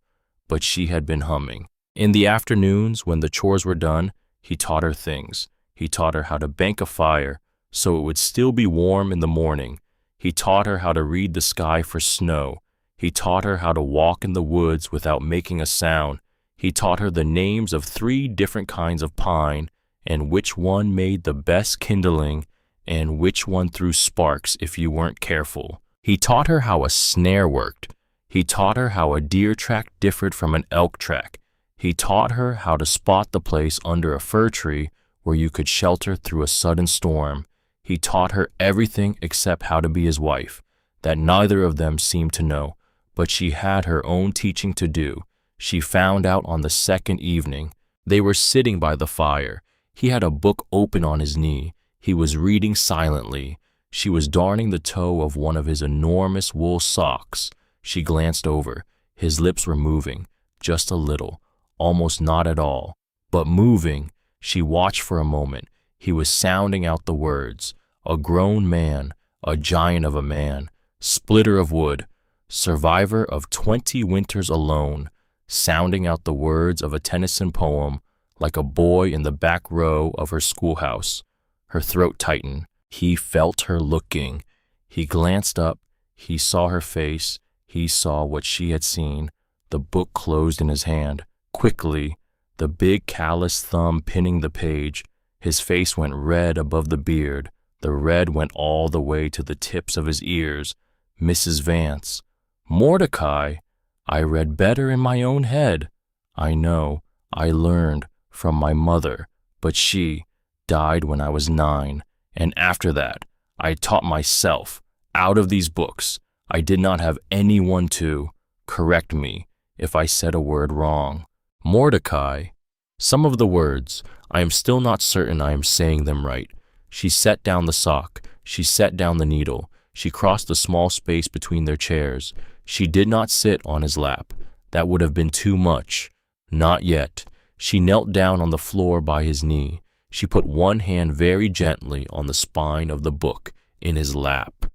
but she had been humming. In the afternoons, when the chores were done, he taught her things. He taught her how to bank a fire so it would still be warm in the morning. He taught her how to read the sky for snow. He taught her how to walk in the woods without making a sound. He taught her the names of 3 different kinds of pine and which one made the best kindling and which one threw sparks if you weren't careful. He taught her how a snare worked. He taught her how a deer track differed from an elk track. He taught her how to spot the place under a fir tree where you could shelter through a sudden storm. He taught her everything except how to be his wife, that neither of them seemed to know, but she had her own teaching to do. She found out on the second evening. They were sitting by the fire. He had a book open on his knee. He was reading silently. She was darning the toe of one of his enormous wool socks. She glanced over. His lips were moving, just a little, almost not at all, but moving. She watched for a moment. He was sounding out the words. A grown man, a giant of a man, splitter of wood, survivor of 20 winters alone, sounding out the words of a Tennyson poem like a boy in the back row of her schoolhouse. Her throat tightened. He felt her looking. He glanced up. He saw her face. He saw what she had seen. The book closed in his hand, quickly, the big calloused thumb pinning the page. His face went red above the beard. The red went all the way to the tips of his ears. Mrs. Vance. Mordecai. I read better in my own head. I know. I learned from my mother, but she died when I was 9, and after that, I taught myself out of these books. I did not have anyone to correct me if I said a word wrong. Mordecai. Some of the words, I am still not certain I am saying them right. She set down the sock. She set down the needle. She crossed the small space between their chairs. She did not sit on his lap. That would have been too much. Not yet. She knelt down on the floor by his knee. She put one hand very gently on the spine of the book in his lap.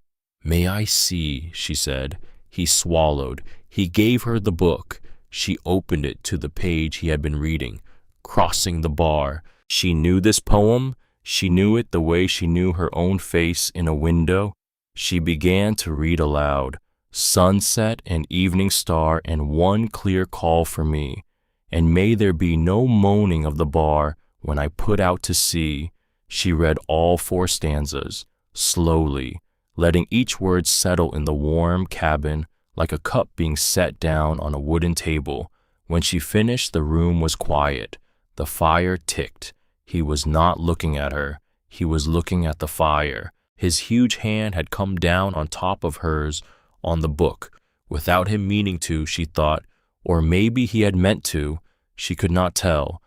May I see, she said. He swallowed. He gave her the book. She opened it to the page he had been reading, Crossing the Bar. She knew this poem. She knew it the way she knew her own face in a window. She began to read aloud. Sunset and evening star and one clear call for me. And may there be no moaning of the bar when I put out to sea. She read all 4 stanzas, slowly, letting each word settle in the warm cabin like a cup being set down on a wooden table. When she finished, the room was quiet. The fire ticked. He was not looking at her. He was looking at the fire. His huge hand had come down on top of hers on the book, without him meaning to, she thought, or maybe he had meant to. She could not tell.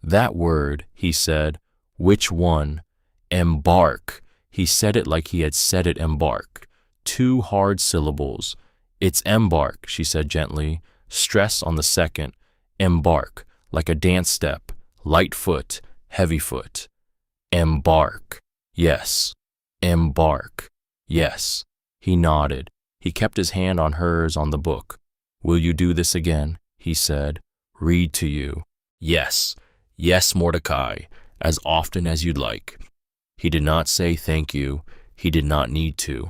That word, he said. Which one? Embark. He said it like he had said it, embark. 2 hard syllables. It's embark, she said gently. Stress on the second. Embark, like a dance step. Light foot, heavy foot. Embark. Yes. Embark. Yes. He nodded. He kept his hand on hers on the book. Will you do this again? He said. Read to you. Yes. Yes, Mordecai, as often as you'd like. He did not say thank you. He did not need to.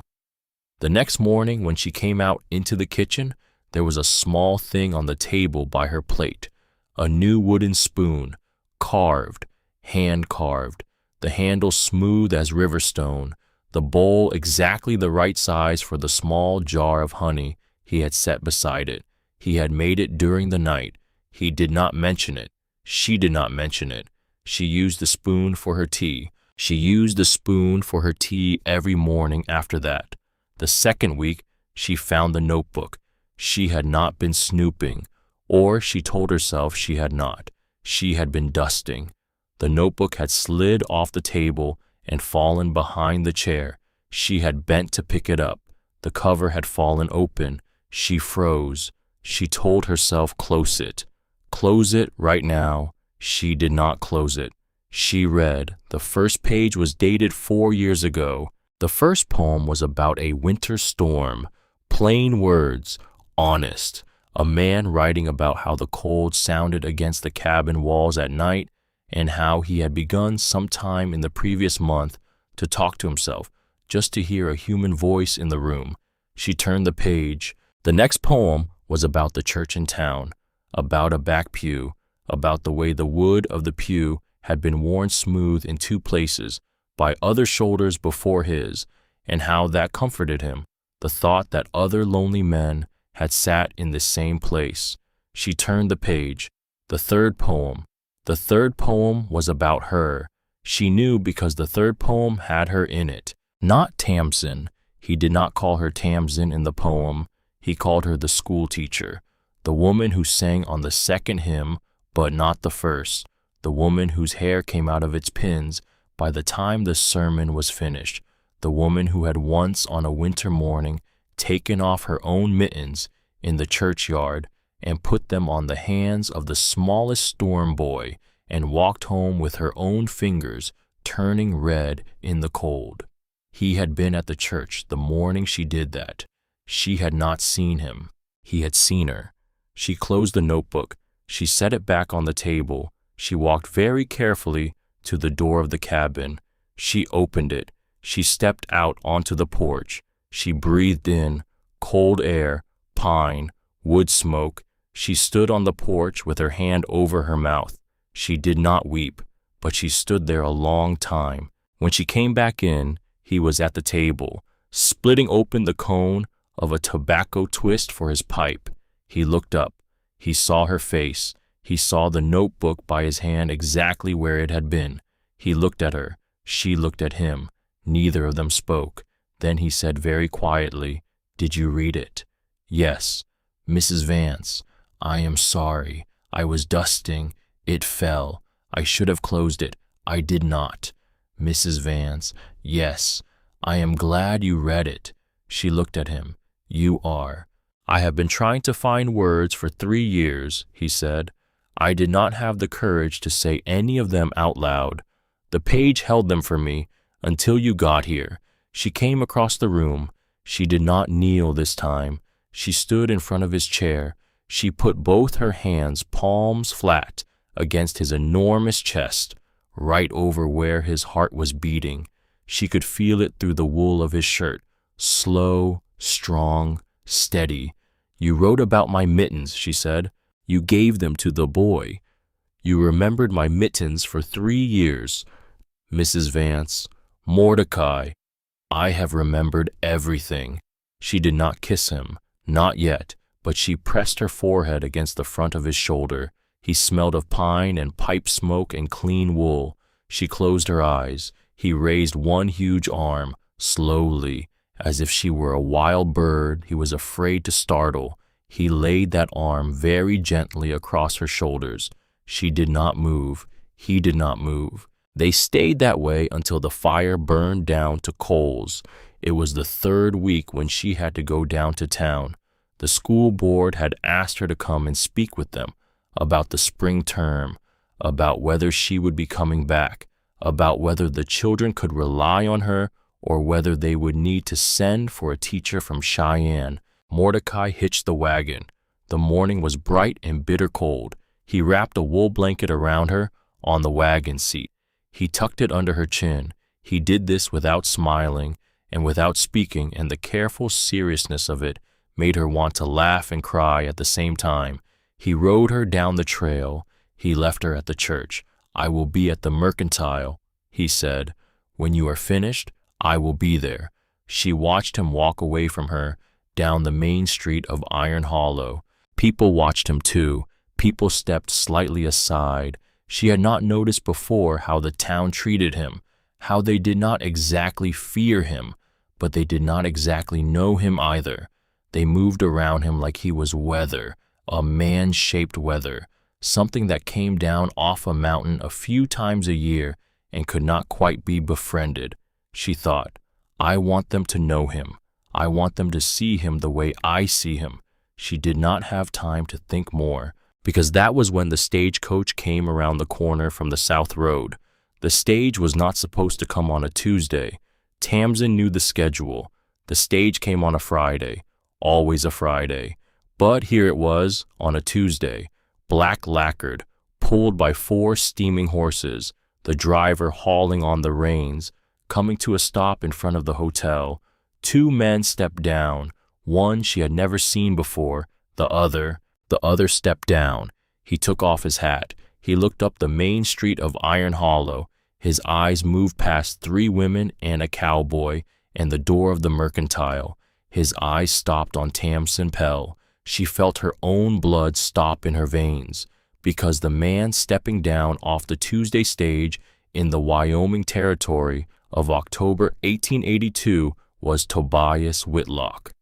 The next morning, when she came out into the kitchen, there was a small thing on the table by her plate. A new wooden spoon, carved, hand-carved, the handle smooth as river stone, the bowl exactly the right size for the small jar of honey he had set beside it. He had made it during the night. He did not mention it. She did not mention it. She used the spoon for her tea. She used the spoon for her tea every morning after that. The second week, she found the notebook. She had not been snooping, or she told herself she had not. She had been dusting. The notebook had slid off the table and fallen behind the chair. She had bent to pick it up. The cover had fallen open. She froze. She told herself, close it. Close it right now. She did not close it. She read. The first page was dated 4 years ago. The first poem was about a winter storm. Plain words. Honest. A man writing about how the cold sounded against the cabin walls at night and how he had begun sometime in the previous month to talk to himself, just to hear a human voice in the room. She turned the page. The next poem was about the church in town, about a back pew, about the way the wood of the pew had been worn smooth in 2 places by other shoulders before his, and how that comforted him, the thought that other lonely men had sat in the same place. She turned the page. The third poem. The third poem was about her. She knew because the third poem had her in it. Not Tamsin. He did not call her Tamsin in the poem. He called her the school teacher, the woman who sang on the second hymn, but not the first, the woman whose hair came out of its pins by the time the sermon was finished, the woman who had once on a winter morning taken off her own mittens in the churchyard and put them on the hands of the smallest storm boy and walked home with her own fingers turning red in the cold. He had been at the church the morning she did that. She had not seen him. He had seen her. She closed the notebook. She set it back on the table. She walked very carefully to the door of the cabin. She opened it. She stepped out onto the porch. She breathed in cold air, pine, wood smoke. She stood on the porch with her hand over her mouth. She did not weep, but she stood there a long time. When she came back in, he was at the table, splitting open the cone of a tobacco twist for his pipe. He looked up. He saw her face. He saw the notebook by his hand exactly where it had been. He looked at her. She looked at him. Neither of them spoke. Then he said very quietly, "Did you read it?" "Yes." "Mrs. Vance, I am sorry. I was dusting. It fell. I should have closed it. I did not." "Mrs. Vance, yes. I am glad you read it." She looked at him. "You are." "I have been trying to find words for 3 years," he said. "I did not have the courage to say any of them out loud. The page held them for me until you got here." She came across the room. She did not kneel this time. She stood in front of his chair. She put both her hands palms flat against his enormous chest, right over where his heart was beating. She could feel it through the wool of his shirt. Slow, strong, steady. "You wrote about my mittens," she said. "You gave them to the boy. You remembered my mittens for 3 years. Mrs. Vance, Mordecai, I have remembered everything." She did not kiss him, not yet, but she pressed her forehead against the front of his shoulder. He smelled of pine and pipe smoke and clean wool. She closed her eyes. He raised one huge arm, slowly, as if she were a wild bird he was afraid to startle. He laid that arm very gently across her shoulders. She did not move. He did not move. They stayed that way until the fire burned down to coals. It was the 3rd week when she had to go down to town. The school board had asked her to come and speak with them about the spring term, about whether she would be coming back, about whether the children could rely on her or whether they would need to send for a teacher from Cheyenne. Mordecai hitched the wagon. The morning was bright and bitter cold. He wrapped a wool blanket around her on the wagon seat. He tucked it under her chin. He did this without smiling and without speaking, and the careful seriousness of it made her want to laugh and cry at the same time. He rode her down the trail. He left her at the church. "I will be at the Mercantile," he said. "When you are finished, I will be there." She watched him walk away from her down the main street of Iron Hollow. People watched him too. People stepped slightly aside. She had not noticed before how the town treated him, how they did not exactly fear him, but they did not exactly know him either. They moved around him like he was weather, a man-shaped weather, something that came down off a mountain a few times a year and could not quite be befriended. She thought, I want them to know him. I want them to see him the way I see him. She did not have time to think more, because that was when the stagecoach came around the corner from the South Road. The stage was not supposed to come on a Tuesday. Tamsin knew the schedule. The stage came on a Friday, always a Friday. But here it was, on a Tuesday, black lacquered, pulled by 4 steaming horses, the driver hauling on the reins. Coming to a stop in front of the hotel, 2 men stepped down. One she had never seen before, the other stepped down. He took off his hat. He looked up the main street of Iron Hollow. His eyes moved past 3 women and a cowboy and the door of the mercantile. His eyes stopped on Tamsin Pell. She felt her own blood stop in her veins, because the man stepping down off the Tuesday stage in the Wyoming Territory of October 1882 was Tobias Whitlock,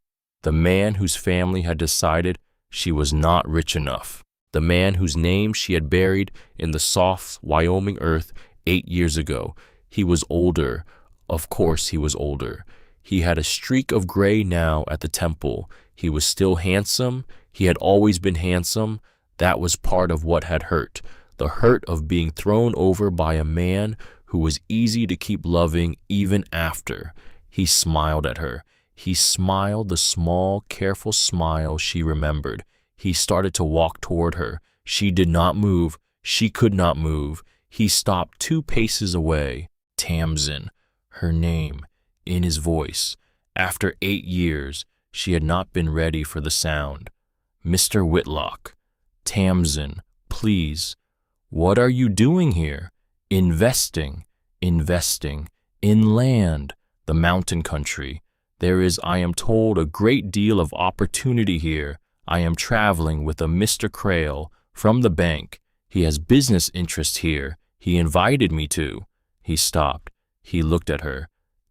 the man whose family had decided she was not rich enough, the man whose name she had buried in the soft Wyoming earth 8 years ago. He was older. Of course he was older. He had a streak of gray now at the temple. He was still handsome. He had always been handsome. That was part of what had hurt, the hurt of being thrown over by a man who was easy to keep loving even after. He smiled at her. He smiled the small, careful smile she remembered. He started to walk toward her. She did not move. She could not move. He stopped 2 paces away. Tamsin, her name, in his voice. After 8 years, she had not been ready for the sound. Mr. Whitlock. Tamsin, please. What are you doing here? Investing in land, the mountain country. There is, I am told, a great deal of opportunity here. I am traveling with a Mr. Crail from the bank. He has business interests here. He invited me to. He stopped. He looked at her.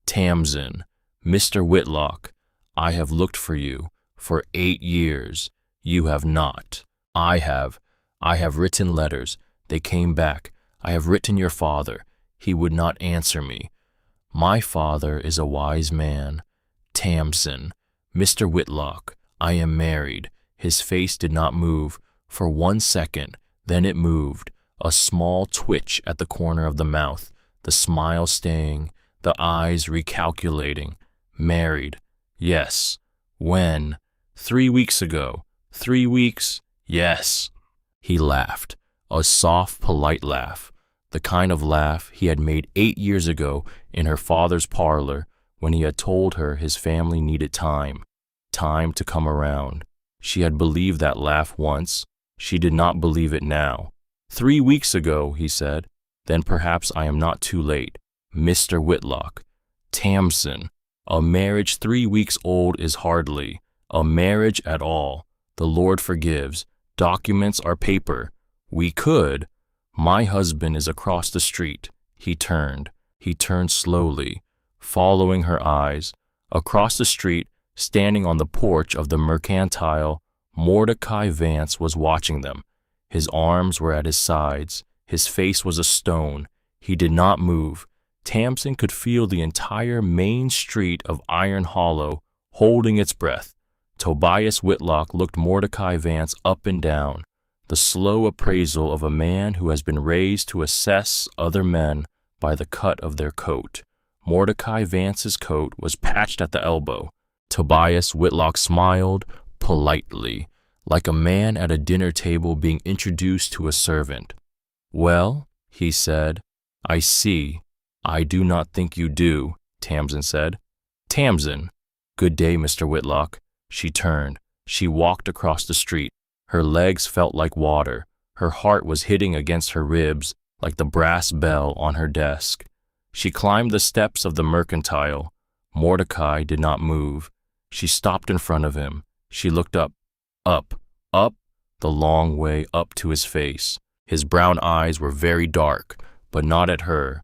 Tamsin, Mr. Whitlock, I have looked for you for 8 years. You have not. I have. I have written letters. They came back. I have written your father. He would not answer me. My father is a wise man. Tamsin, Mr. Whitlock, I am married. His face did not move for 1 second. Then it moved, a small twitch at the corner of the mouth, the smile staying, the eyes recalculating. Married. Yes. When? 3 weeks ago. 3 weeks? Yes. He laughed, a soft, polite laugh, the kind of laugh he had made 8 years ago in her father's parlor when he had told her his family needed time to come around. She had believed that laugh once. She did not believe it now. 3 weeks ago, he said. Then perhaps I am not too late. Mr. Whitlock. Tamsin. A marriage 3 weeks old is hardly a marriage at all. The Lord forgives. Documents are paper. We could. My husband is across the street. He turned slowly, following her eyes. Across the street, standing on the porch of the mercantile, Mordecai Vance was watching them. His arms were at his sides. His face was a stone. He did not move. Tamsin could feel the entire main street of Iron Hollow holding its breath. Tobias Whitlock looked Mordecai Vance up and down, the slow appraisal of a man who has been raised to assess other men by the cut of their coat. Mordecai Vance's coat was patched at the elbow. Tobias Whitlock smiled politely, like a man at a dinner table being introduced to a servant. Well, he said. I see. I do not think you do, Tamsin said. Tamsin. Good day, Mr. Whitlock. She turned. She walked across the street. Her legs felt like water. Her heart was hitting against her ribs like the brass bell on her desk. She climbed the steps of the mercantile. Mordecai did not move. She stopped in front of him. She looked up, the long way up to his face. His brown eyes were very dark, but not at her.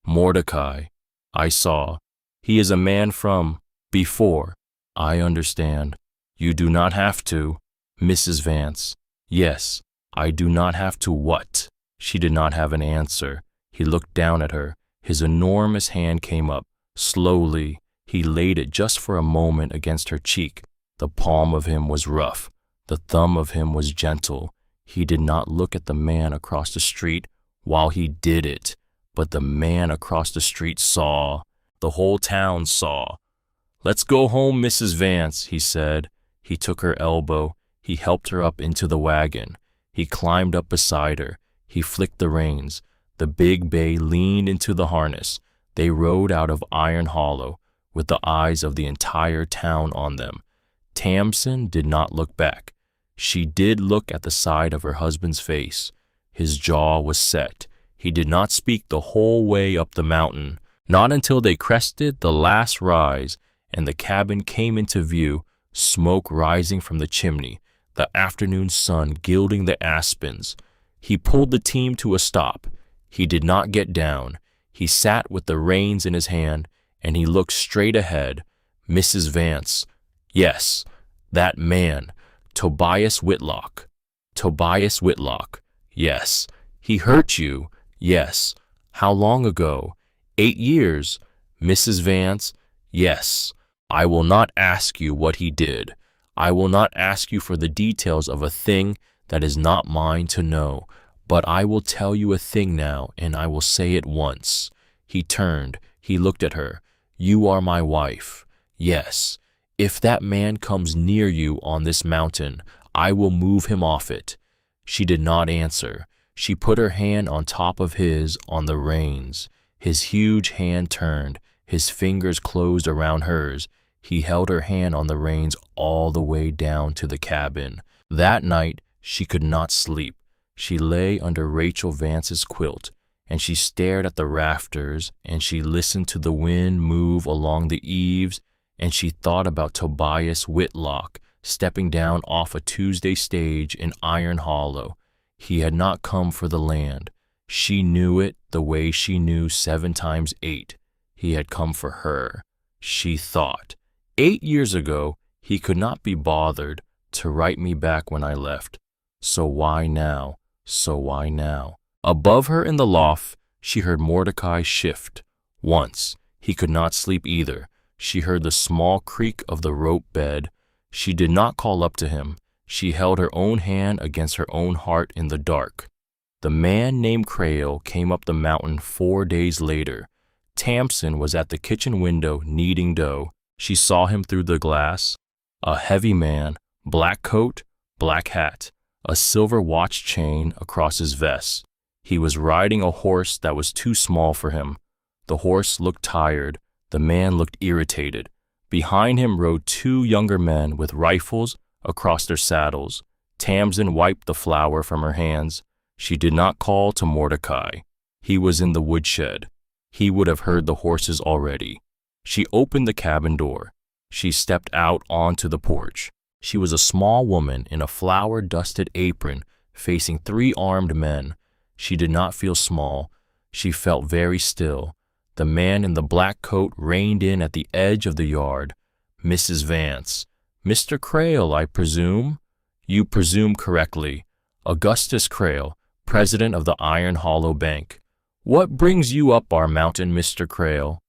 Mordecai, I saw. He is a man from before. I understand. You do not have to. Mrs. Vance. Yes, I do not have to what? She did not have an answer. He looked down at her. His enormous hand came up. Slowly, he laid it just for a moment against her cheek. The palm of him was rough. The thumb of him was gentle. He did not look at the man across the street while he did it, but the man across the street saw. The whole town saw. Let's go home, Mrs. Vance, he said. He took her elbow. He helped her up into the wagon. He climbed up beside her. He flicked the reins. The big bay leaned into the harness. They rode out of Iron Hollow with the eyes of the entire town on them. Tamsin did not look back. She did look at the side of her husband's face. His jaw was set. He did not speak the whole way up the mountain, not until they crested the last rise and the cabin came into view, smoke rising from the chimney, the afternoon sun gilding the aspens. He pulled the team to a stop. He did not get down. He sat with the reins in his hand, and he looked straight ahead. Mrs. Vance. Yes, that man. Tobias Whitlock. Tobias Whitlock. Yes. He hurt you. Yes. How long ago? 8 years. Mrs. Vance. Yes. I will not ask you what he did. I will not ask you for the details of a thing that is not mine to know. But I will tell you a thing now, and I will say it once. He turned. He looked at her. You are my wife. Yes. If that man comes near you on this mountain, I will move him off it. She did not answer. She put her hand on top of his on the reins. His huge hand turned. His fingers closed around hers. He held her hand on the reins all the way down to the cabin. That night, she could not sleep. She lay under Rachel Vance's quilt, and she stared at the rafters, and she listened to the wind move along the eaves, and she thought about Tobias Whitlock stepping down off a Tuesday stage in Iron Hollow. He had not come for the land. She knew it the way she knew 7 times 8. He had come for her. She thought, 8 years ago, he could not be bothered to write me back when I left. So why now? So why now? Above her in the loft, she heard Mordecai shift. Once, he could not sleep either. She heard the small creak of the rope bed. She did not call up to him. She held her own hand against her own heart in the dark. The man named Crail came up the mountain 4 days later. Tamsin was at the kitchen window kneading dough. She saw him through the glass. A heavy man, black coat, black hat, a silver watch chain across his vest. He was riding a horse that was too small for him. The horse looked tired. The man looked irritated. Behind him rode 2 younger men with rifles across their saddles. Tamsin wiped the flour from her hands. She did not call to Mordecai. He was in the woodshed. He would have heard the horses already. She opened the cabin door. She stepped out onto the porch. She was a small woman in a flour-dusted apron facing 3 armed men. She did not feel small. She felt very still. The man in the black coat reined in at the edge of the yard. Mrs. Vance. Mr. Crail, I presume? You presume correctly. Augustus Crail, president of the Iron Hollow Bank. What brings you up our mountain, Mr. Crail?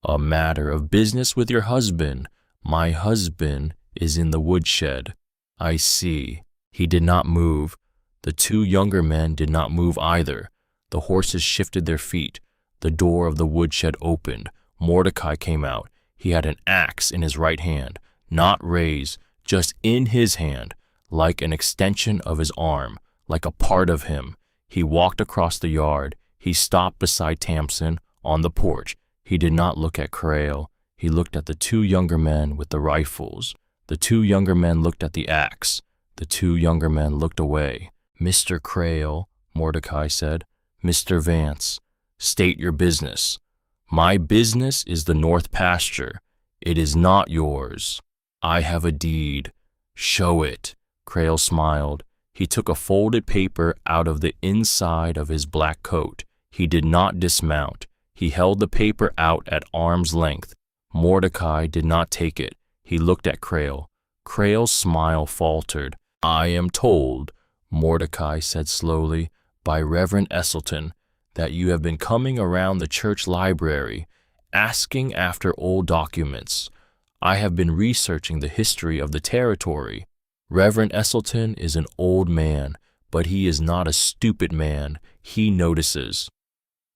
A matter of business with your husband. My husband is in the woodshed. I see. He did not move. The 2 younger men did not move either. The horses shifted their feet. The door of the woodshed opened. Mordecai came out. He had an axe in his right hand, not raised, just in his hand, like an extension of his arm, like a part of him. He walked across the yard. He stopped beside Tamsin on the porch. He did not look at Crail. He looked at the 2 younger men with the rifles. The 2 younger men looked at the axe. The 2 younger men looked away. Mr. Crail, Mordecai said. Mr. Vance, state your business. My business is the north pasture. It is not yours. I have a deed. Show it. Crail smiled. He took a folded paper out of the inside of his black coat. He did not dismount. He held the paper out at arm's length. Mordecai did not take it. He looked at Crail. Crail's smile faltered. "I am told," Mordecai said slowly, "by Reverend Esselton, that you have been coming around the church library, asking after old documents. I have been researching the history of the territory. Reverend Esselton is an old man, but he is not a stupid man. He notices."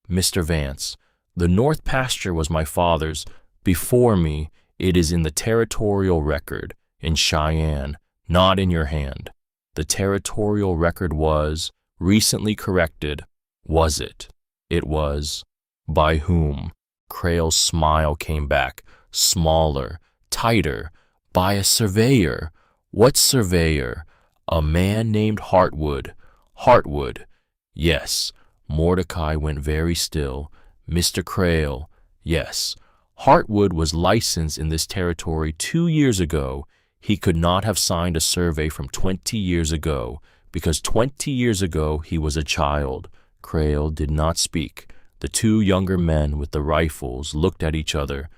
"Mr. Vance, the North Pasture was my father's. Before me, it is in the territorial record, in Cheyenne, not in your hand. The territorial record was recently corrected. Was it? It was. By whom?" Crail's smile came back, smaller, tighter. "By a surveyor." "What surveyor?" "A man named Hartwood." "Hartwood." "Yes." Mordecai went very still. "Mr. Crail." "Yes." "Hartwood was licensed in this territory 2 years ago. He could not have signed a survey from 20 years ago, because 20 years ago he was a child." Crail did not speak. The 2 younger men with the rifles looked at each other.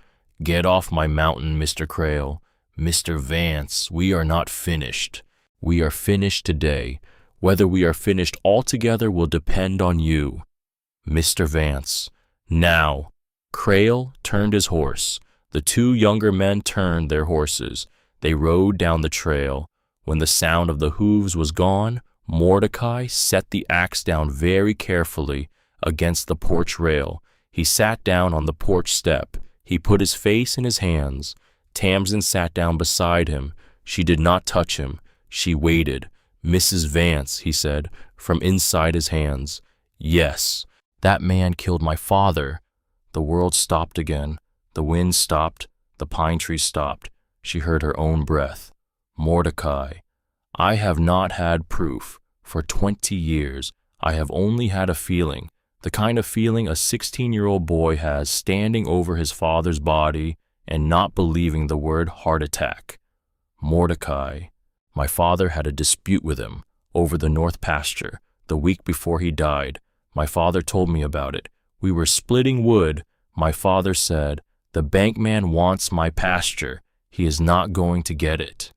"Get off my mountain, Mr. Crail." "Mr. Vance, we are not finished." "We are finished today. Whether we are finished altogether will depend on you." "Mr. Vance." "Now." Crail turned his horse. The 2 younger men turned their horses. They rode down the trail. When the sound of the hooves was gone, Mordecai set the axe down very carefully against the porch rail. He sat down on the porch step. He put his face in his hands. Tamsin sat down beside him. She did not touch him. She waited. "Mrs. Vance," he said, from inside his hands. "Yes." "That man killed my father." The world stopped again. The wind stopped. The pine trees stopped. She heard her own breath. "Mordecai, I have not had proof. For 20 years, I have only had a feeling, the kind of feeling a 16-year-old boy has standing over his father's body and not believing the word heart attack. Mordecai, my father had a dispute with him over the North Pasture the week before he died. My father told me about it. We were splitting wood. My father said, 'The bankman wants my pasture. He is not going to get it.'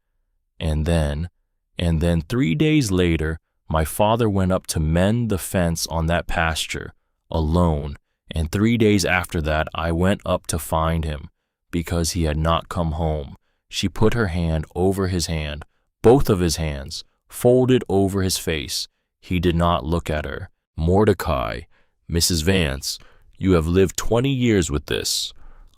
And then 3 days later, my father went up to mend the fence on that pasture, alone, and 3 days after that I went up to find him, because he had not come home." She put her hand over his hand, both of his hands, folded over his face. He did not look at her. "Mordecai, Mrs. Vance, you have lived 20 years with this."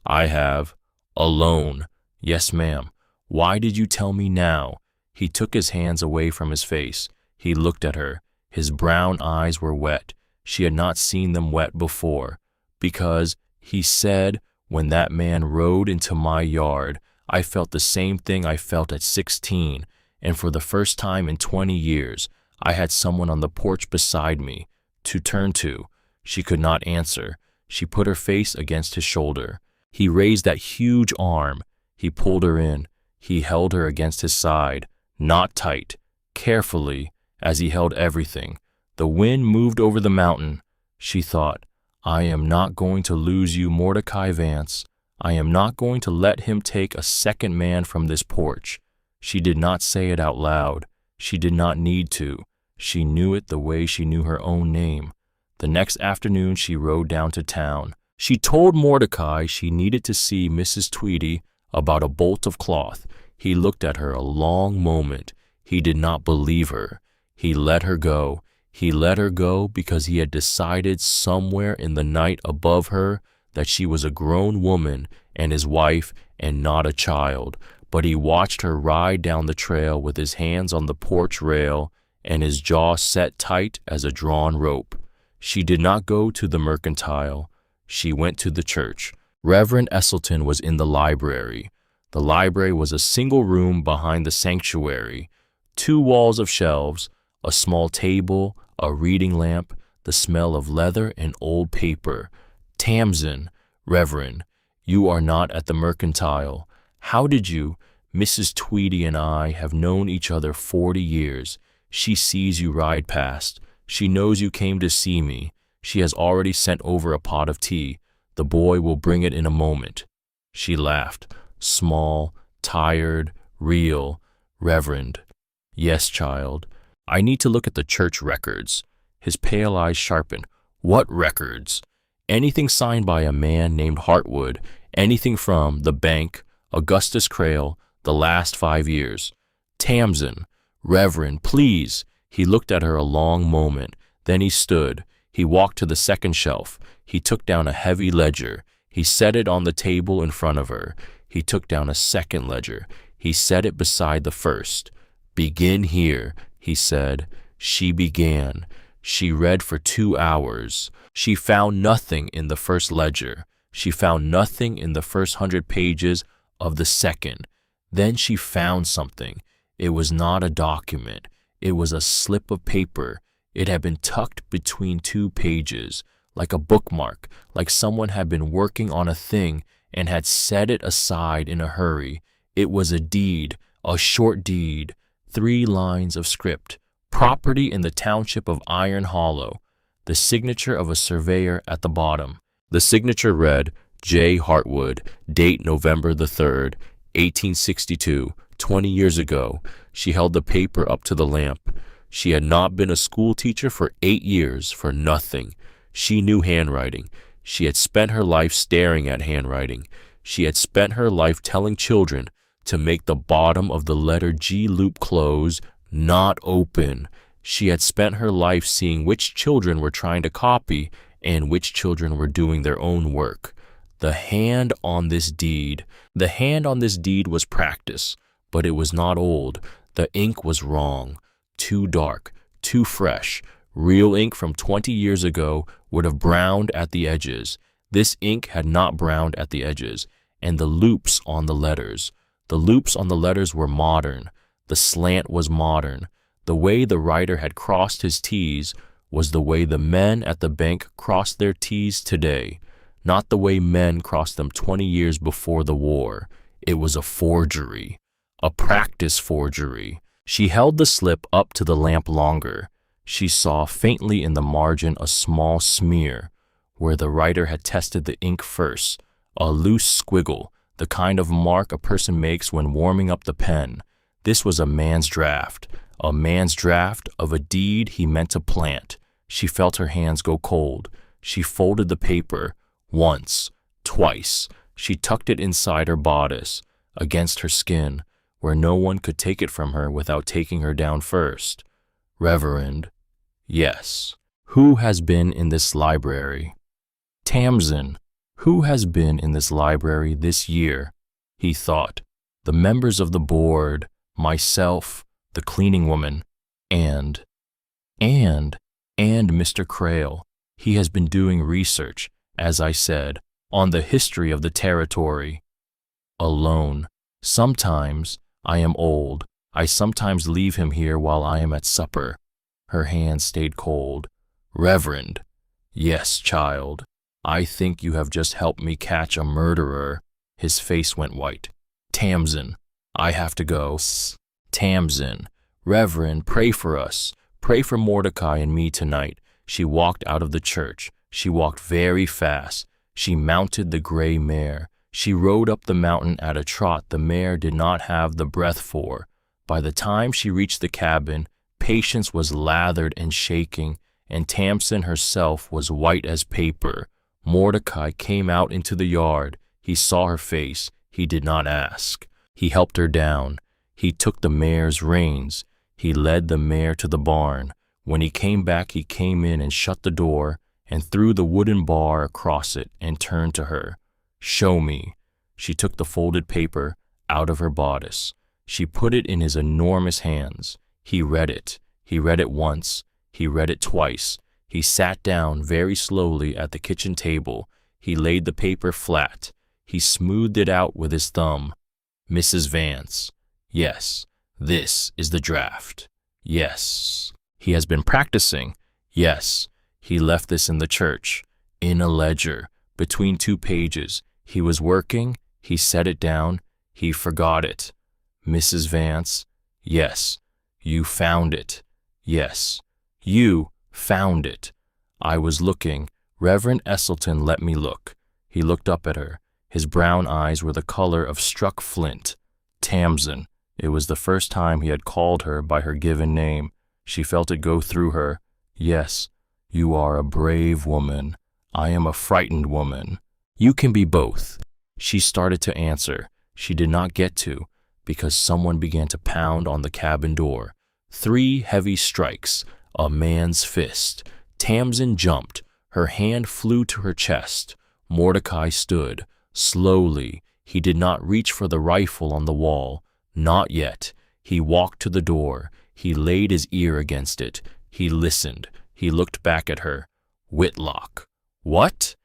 "I have." "Alone." "Yes, ma'am." "Why did you tell me now?" He took his hands away from his face. He looked at her. His brown eyes were wet. She had not seen them wet before. "Because," he said, "when that man rode into my yard, I felt the same thing I felt at 16, and for the first time in 20 years, I had someone on the porch beside me to turn to." She could not answer. She put her face against his shoulder. He raised that huge arm. He pulled her in. He held her against his side, not tight, carefully, as he held everything. The wind moved over the mountain. She thought, "I am not going to lose you, Mordecai Vance. I am not going to let him take a second man from this porch." She did not say it out loud. She did not need to. She knew it the way she knew her own name. The next afternoon she rode down to town. She told Mordecai she needed to see Mrs. Tweedy about a bolt of cloth. He looked at her a long moment. He did not believe her. He let her go. He let her go because he had decided somewhere in the night above her that she was a grown woman and his wife and not a child. But he watched her ride down the trail with his hands on the porch rail and his jaw set tight as a drawn rope. She did not go to the mercantile. She went to the church. Reverend Esselton was in the library. The library was a single room behind the sanctuary. 2 walls of shelves, a small table, a reading lamp, the smell of leather and old paper. "Tamsin, Reverend, you are not at the mercantile. How did you? Mrs. Tweedy and I have known each other 40 years. She sees you ride past. She knows you came to see me. She has already sent over a pot of tea. The boy will bring it in a moment." She laughed. "Small, tired, real, reverend." "Yes, child. I need to look at the church records." His pale eyes sharpened. "What records?" "Anything signed by a man named Hartwood. Anything from the bank, Augustus Crail, the last 5 years." "Tamsin." "Reverend, please." He looked at her a long moment. Then he stood. He walked to the second shelf. He took down a heavy ledger. He set it on the table in front of her. He took down a second ledger. He set it beside the first. "Begin here," he said. She began. She read for 2 hours. She found nothing in the first ledger. She found nothing in the first 100 pages of the second. Then she found something. It was not a document. It was a slip of paper. It had been tucked between 2 pages, like a bookmark, like someone had been working on a thing and had set it aside in a hurry. It was a deed, a short deed, 3 lines of script. "Property in the township of Iron Hollow." The signature of a surveyor at the bottom. The signature read, "J. Hartwood, date November the 3rd, 1862, 20 years ago." She held the paper up to the lamp. She had not been a school teacher for 8 years for nothing. She knew handwriting. She had spent her life staring at handwriting. She had spent her life telling children to make the bottom of the letter G loop close, not open. She had spent her life seeing which children were trying to copy and which children were doing their own work. The hand on this deed was practice, but it was not old. The ink was wrong, too dark, too fresh. Real ink from 20 years ago would have browned at the edges. This ink had not browned at the edges. And the loops on the letters were modern. The slant was modern. The way the writer had crossed his T's was the way the men at the bank crossed their T's today, not the way men crossed them 20 years before the war. It was a forgery, a practice forgery. She held the slip up to the lamp longer. She saw faintly in the margin a small smear, where the writer had tested the ink first, a loose squiggle, the kind of mark a person makes when warming up the pen. This was a man's draft of a deed he meant to plant. She felt her hands go cold. She folded the paper, once, twice. She tucked it inside her bodice, against her skin, where no one could take it from her without taking her down first. "Reverend." "Yes." "Who has been in this library?" "Tamsin." "Who has been in this library this year?" He thought. "The members of the board, myself, the cleaning woman, and Mr. Crail. He has been doing research, as I said, on the history of the territory." "Alone. Sometimes. I am old. I sometimes leave him here while I am at supper." Her hand stayed cold. "Reverend." "Yes, child. I think you have just helped me catch a murderer." His face went white. "Tamsin, I have to go." "Tamsin." "Reverend, pray for us. Pray for Mordecai and me tonight." She walked out of the church. She walked very fast. She mounted the gray mare. She rode up the mountain at a trot the mare did not have the breath for. By the time she reached the cabin, Patience was lathered and shaking, and Tamsin herself was white as paper. Mordecai came out into the yard. He saw her face. He did not ask. He helped her down. He took the mare's reins. He led the mare to the barn. When he came back, he came in and shut the door and threw the wooden bar across it and turned to her. "Show me." She took the folded paper out of her bodice. She put it in his enormous hands. He read it. He read it once. He read it twice. He sat down very slowly at the kitchen table. He laid the paper flat. He smoothed it out with his thumb. "Mrs. Vance." "Yes." "This is the draft." "Yes." "He has been practicing." "Yes." "He left this in the church, in a ledger, between 2 pages. He was working. He set it down. He forgot it." "Mrs. Vance." "Yes." "You found it." "Yes." "You found it." "I was looking. Reverend Esselton let me look." He looked up at her. His brown eyes were the color of struck flint. Tamsin. It was the first time he had called her by her given name. She felt it go through her. Yes, you are a brave woman. I am a frightened woman. You can be both. She started to answer. She did not get to, because someone began to pound on the cabin door. 3 heavy strikes, a man's fist. Tamsin jumped. Her hand flew to her chest. Mordecai stood. Slowly, he did not reach for the rifle on the wall. Not yet. He walked to the door. He laid his ear against it. He listened. He looked back at her. Whitlock. What?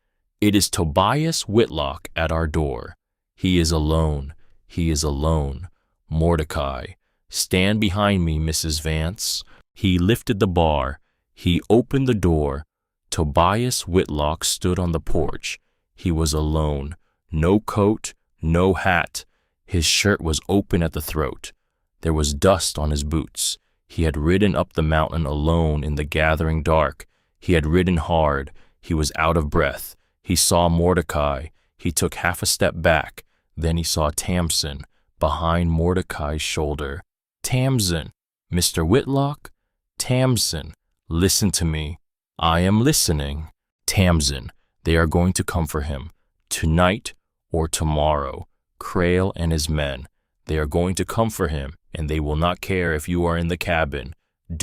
It is Tobias Whitlock at our door. He is alone. He is alone. Mordecai. Stand behind me, Mrs. Vance. He lifted the bar. He opened the door. Tobias Whitlock stood on the porch. He was alone. No coat, no hat. His shirt was open at the throat. There was dust on his boots. He had ridden up the mountain alone in the gathering dark. He had ridden hard. He was out of breath. He saw Mordecai. He took half a step back. Then he saw Tamsin behind Mordecai's shoulder. Tamsin. Mr. Whitlock? Tamsin. Listen to me. I am listening. Tamsin. They are going to come for him. Tonight or tomorrow. Crail and his men. They are going to come for him, and they will not care if you are in the cabin.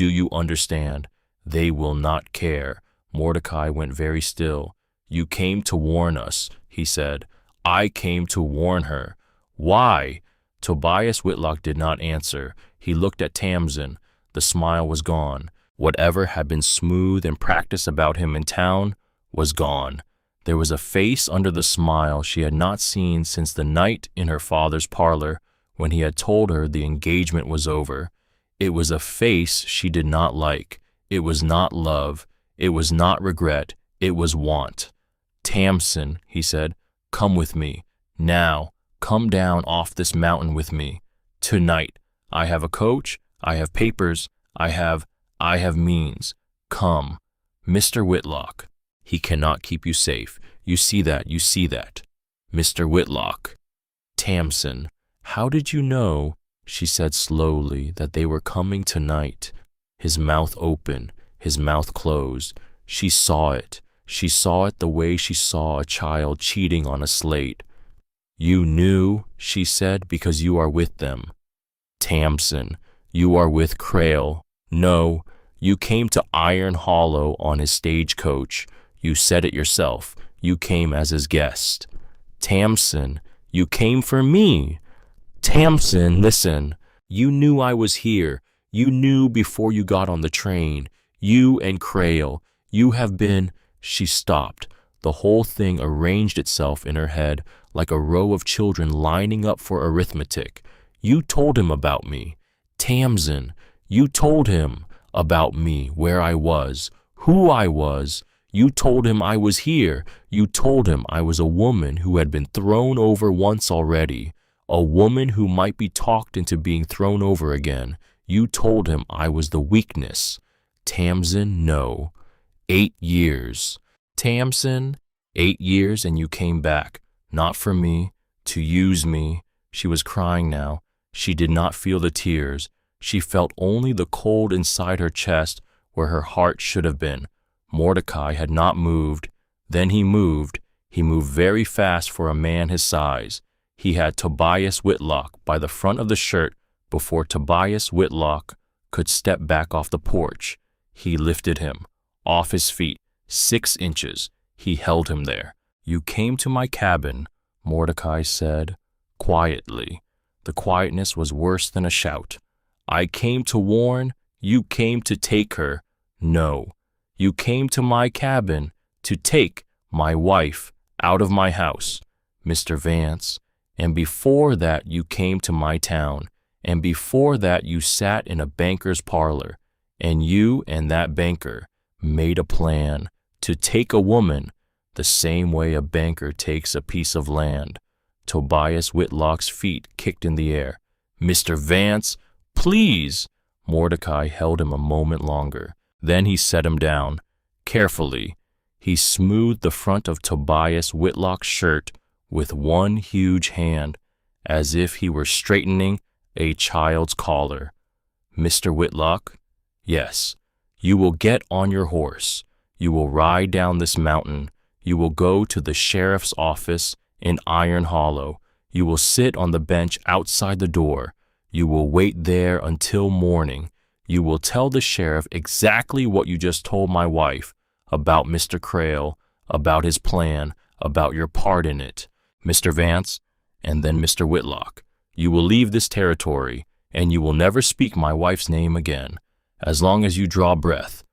Do you understand? They will not care. Mordecai went very still. You came to warn us, he said. I came to warn her. Why? Tobias Whitlock did not answer. He looked at Tamsin. The smile was gone. Whatever had been smooth and practiced about him in town was gone. There was a face under the smile she had not seen since the night in her father's parlor when he had told her the engagement was over. It was a face she did not like. It was not love. It was not regret. It was want. Tamsin, he said, come with me. Now, come down off this mountain with me. Tonight. I have a coach. I have papers. I have means. Come. Mr. Whitlock. He cannot keep you safe. You see that. Mr. Whitlock. Tamsin. How did you know, she said slowly, that they were coming tonight? His mouth open, his mouth closed. She saw it. She saw it the way she saw a child cheating on a slate. You knew, she said, because you are with them. Tamsin, you are with Crail. No, you came to Iron Hollow on his stagecoach. You said it yourself. You came as his guest. Tamsin, you came for me. Tamsin, listen. You knew I was here. You knew before you got on the train. You and Crail. You have been... She stopped. The whole thing arranged itself in her head like a row of children lining up for arithmetic. You told him about me. Tamsin, you told him about me, where I was, who I was. You told him I was here. You told him I was a woman who had been thrown over once already, a woman who might be talked into being thrown over again. You told him I was the weakness. Tamsin, no. 8 years. Tamsin, 8 years, and you came back, not for me, to use me. She was crying now. She did not feel the tears. She felt only the cold inside her chest where her heart should have been. Mordecai had not moved. Then he moved. He moved very fast for a man his size. He had Tobias Whitlock by the front of the shirt before Tobias Whitlock could step back off the porch. He lifted him off his feet 6 inches. He held him there. You came to my cabin, Mordecai said, quietly. The quietness was worse than a shout. I came to warn. You came to take her. No. You came to my cabin to take my wife out of my house, Mr. Vance. And before that you came to my town. And before that you sat in a banker's parlor. And you and that banker made a plan to take a woman the same way a banker takes a piece of land. Tobias Whitlock's feet kicked in the air. Mr. Vance, please! Mordecai held him a moment longer. Then he set him down. Carefully. He smoothed the front of Tobias Whitlock's shirt with one huge hand, as if he were straightening a child's collar. Mr. Whitlock, yes, you will get on your horse. You will ride down this mountain. You will go to the sheriff's office in Iron Hollow. You will sit on the bench outside the door. You will wait there until morning. You will tell the sheriff exactly what you just told my wife about Mr. Crail, about his plan, about your part in it, Mr. Vance, and then Mr. Whitlock. You will leave this territory, and you will never speak my wife's name again, as long as you draw breath.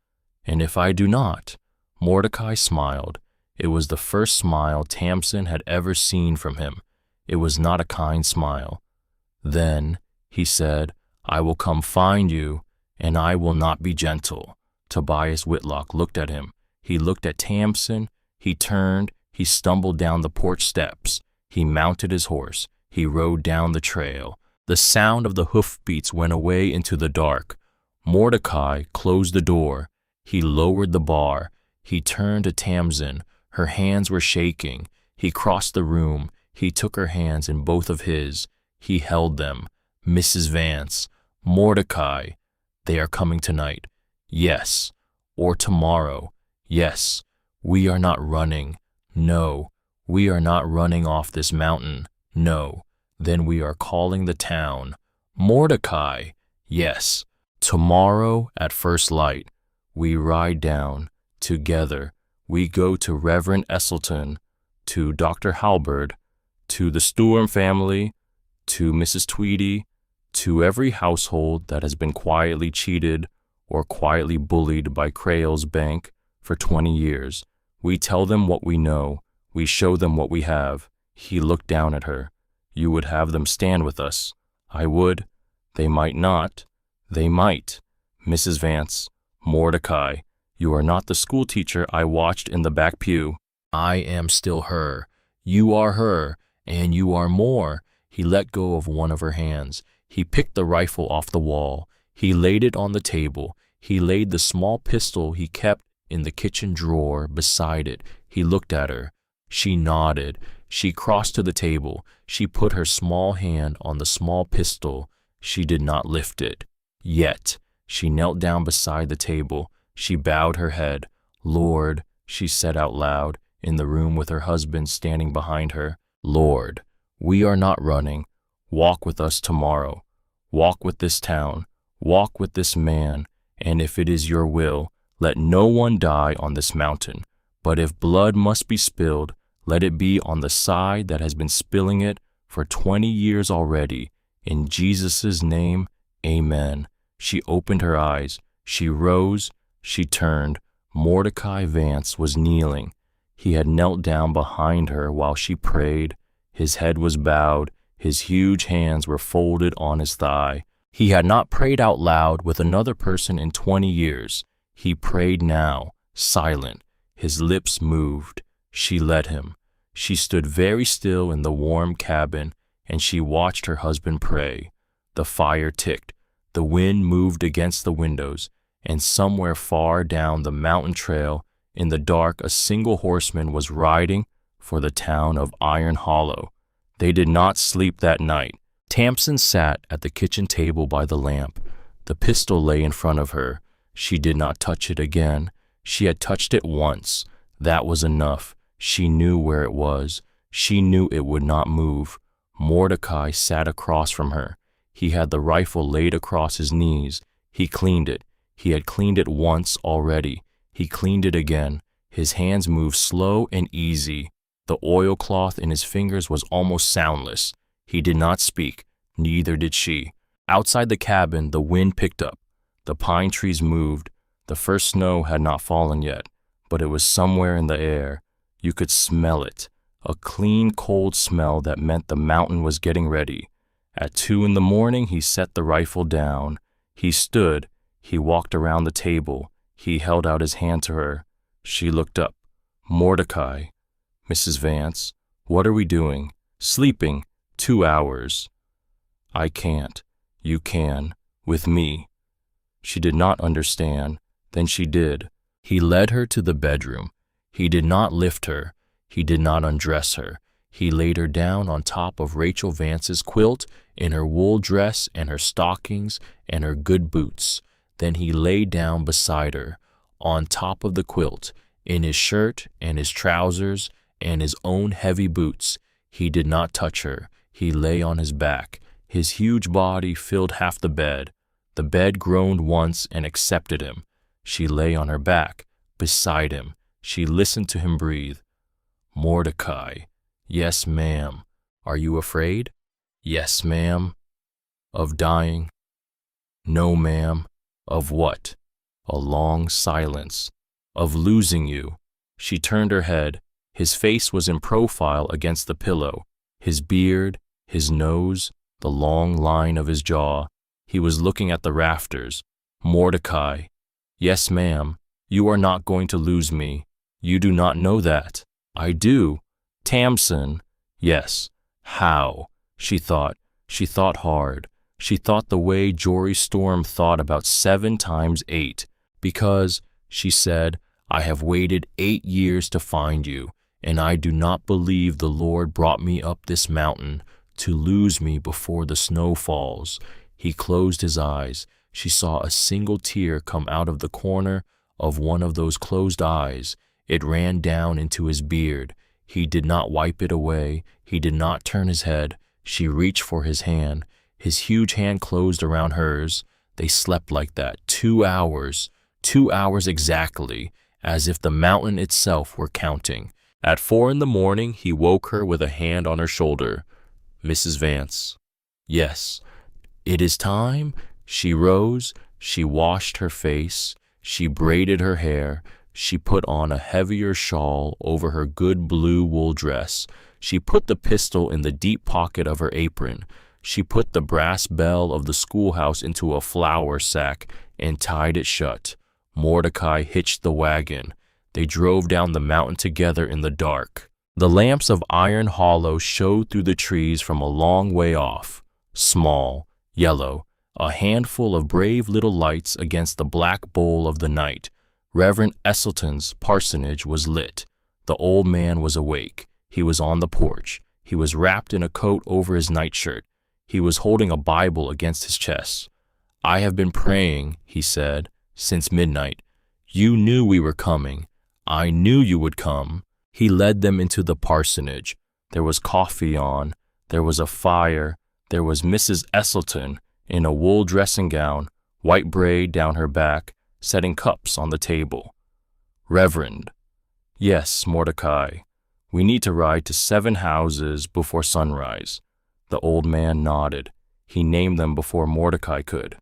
And if I do not, Mordecai smiled. It was the first smile Tamsin had ever seen from him. It was not a kind smile. Then, he said, I will come find you, and I will not be gentle. Tobias Whitlock looked at him. He looked at Tamsin. He turned. He stumbled down the porch steps. He mounted his horse. He rode down the trail. The sound of the hoofbeats went away into the dark. Mordecai closed the door. He lowered the bar. He turned to Tamsin. Her hands were shaking. He crossed the room. He took her hands in both of his. He held them. Mrs. Vance, Mordecai, they are coming tonight. Yes. Or tomorrow. Yes. We are not running. No. We are not running off this mountain. No. Then we are calling the town. Mordecai. Yes. Tomorrow at first light, we ride down together. We go to Reverend Esselton, to Dr. Halberd, to the Sturm family, to Mrs. Tweedy, to every household that has been quietly cheated or quietly bullied by Crail's bank for 20 years. We tell them what we know. We show them what we have. He looked down at her. You would have them stand with us. I would. They might not. They might. Mrs. Vance, Mordecai, you are not the schoolteacher I watched in the back pew. I am still her. You are her, and you are more. He let go of one of her hands. He picked the rifle off the wall. He laid it on the table. He laid the small pistol he kept in the kitchen drawer beside it. He looked at her. She nodded. She crossed to the table. She put her small hand on the small pistol. She did not lift it. Yet. She knelt down beside the table. She bowed her head. Lord, she said out loud, in the room with her husband standing behind her, Lord, we are not running. Walk with us tomorrow. Walk with this town. Walk with this man. And if it is your will, let no one die on this mountain. But if blood must be spilled, let it be on the side that has been spilling it for 20 years already. In Jesus' name, amen. She opened her eyes. She rose. She turned. Mordecai Vance was kneeling. He had knelt down behind her while she prayed. His head was bowed. His huge hands were folded on his thigh. He had not prayed out loud with another person in 20 years. He prayed now, silent. His lips moved. She led him. She stood very still in the warm cabin, and she watched her husband pray. The fire ticked. The wind moved against the windows, and somewhere far down the mountain trail, in the dark, a single horseman was riding for the town of Iron Hollow. They did not sleep that night. Tamsin sat at the kitchen table by the lamp. The pistol lay in front of her. She did not touch it again. She had touched it once. That was enough. She knew where it was. She knew it would not move. Mordecai sat across from her. He had the rifle laid across his knees. He cleaned it. He had cleaned it once already. He cleaned it again. His hands moved slow and easy. The oilcloth in his fingers was almost soundless. He did not speak. Neither did she. Outside the cabin, the wind picked up. The pine trees moved. The first snow had not fallen yet, but it was somewhere in the air. You could smell it. A clean, cold smell that meant the mountain was getting ready. At 2 a.m, he set the rifle down. He stood. He walked around the table. He held out his hand to her. She looked up. Mordecai. Mrs. Vance, what are we doing? Sleeping. 2 hours. I can't. You can. With me. She did not understand. Then she did. He led her to the bedroom. He did not lift her. He did not undress her. He laid her down on top of Rachel Vance's quilt in her wool dress and her stockings and her good boots. Then he lay down beside her, on top of the quilt, in his shirt and his trousers and his own heavy boots. He did not touch her. He lay on his back. His huge body filled half the bed. The bed groaned once and accepted him. She lay on her back, beside him. She listened to him breathe. Mordecai. Yes, ma'am. Are you afraid? Yes, ma'am. Of dying? No, ma'am. Of what? A long silence. Of losing you. She turned her head. His face was in profile against the pillow. His beard, his nose, the long line of his jaw. He was looking at the rafters. Mordecai. Yes, ma'am. You are not going to lose me. You do not know that. I do. Tamsin. Yes. How? She thought. She thought hard. She thought the way Jory Storm thought about 7 times 8. Because, she said, I have waited 8 years to find you, and I do not believe the Lord brought me up this mountain to lose me before the snow falls. He closed his eyes. She saw a single tear come out of the corner of one of those closed eyes. It ran down into his beard. He did not wipe it away. He did not turn his head. She reached for his hand. His huge hand closed around hers. They slept like that 2 hours, 2 hours exactly, as if the mountain itself were counting. At 4 a.m, he woke her with a hand on her shoulder. Mrs. Vance. Yes. It is time. She rose. She washed her face. She braided her hair. She put on a heavier shawl over her good blue wool dress. She put the pistol in the deep pocket of her apron. She put the brass bell of the schoolhouse into a flour sack and tied it shut. Mordecai hitched the wagon. They drove down the mountain together in the dark. The lamps of Iron Hollow showed through the trees from a long way off, small, yellow, a handful of brave little lights against the black bowl of the night. Reverend Esselton's parsonage was lit. The old man was awake. He was on the porch. He was wrapped in a coat over his nightshirt. He was holding a Bible against his chest. I have been praying, he said, since midnight. You knew we were coming. I knew you would come. He led them into the parsonage. There was coffee on. There was a fire. There was Mrs. Esselton in a wool dressing gown, white braid down her back, setting cups on the table. Reverend. Yes, Mordecai. We need to ride to 7 houses before sunrise. The old man nodded. He named them before Mordecai could.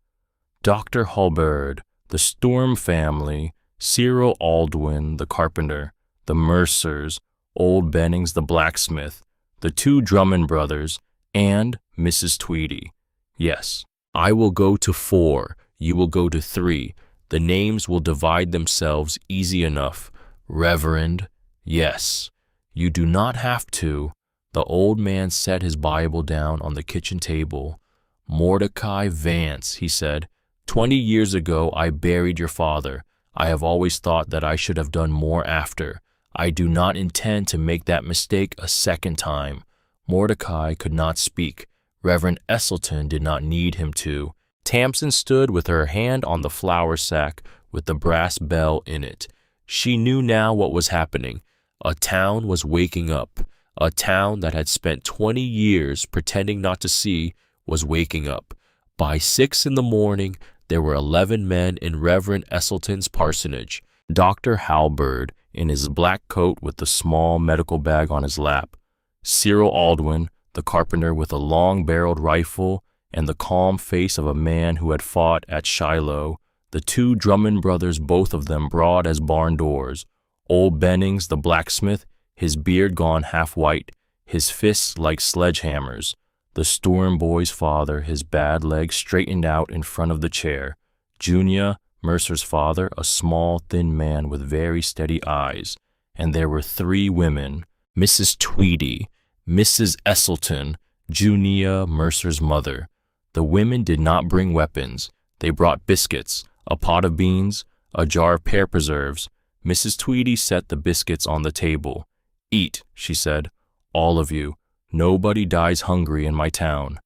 Dr. Hubbard, the Storm family, Cyril Aldwin, the carpenter, the Mercers, old Bennings, the blacksmith, the 2 Drummond brothers, and Mrs. Tweedy. Yes, I will go to 4. You will go to 3. The names will divide themselves easy enough. Reverend. Yes. You do not have to. The old man set his Bible down on the kitchen table. Mordecai Vance, he said, 20 years ago I buried your father. I have always thought that I should have done more after. I do not intend to make that mistake a second time. Mordecai could not speak. Reverend Esselton did not need him to. Tamsin stood with her hand on the flour sack with the brass bell in it. She knew now what was happening. A town was waking up. A town that had spent 20 years pretending not to see was waking up. By 6 a.m, there were 11 men in Reverend Esselton's parsonage. Dr. Halberd in his black coat with the small medical bag on his lap. Cyril Aldwin, the carpenter with a long-barreled rifle and the calm face of a man who had fought at Shiloh. The 2 Drummond brothers, both of them broad as barn doors. Old Bennings, the blacksmith, his beard gone half white, his fists like sledgehammers. The Storm boy's father, his bad legs straightened out in front of the chair. Junior, Mercer's father, a small, thin man with very steady eyes. And there were 3 women, Mrs. Tweedy, Mrs. Esselton, Junia, Mercer's mother. The women did not bring weapons. They brought biscuits, a pot of beans, a jar of pear preserves. Mrs. Tweedy set the biscuits on the table. "Eat," she said. "All of you. Nobody dies hungry in my town."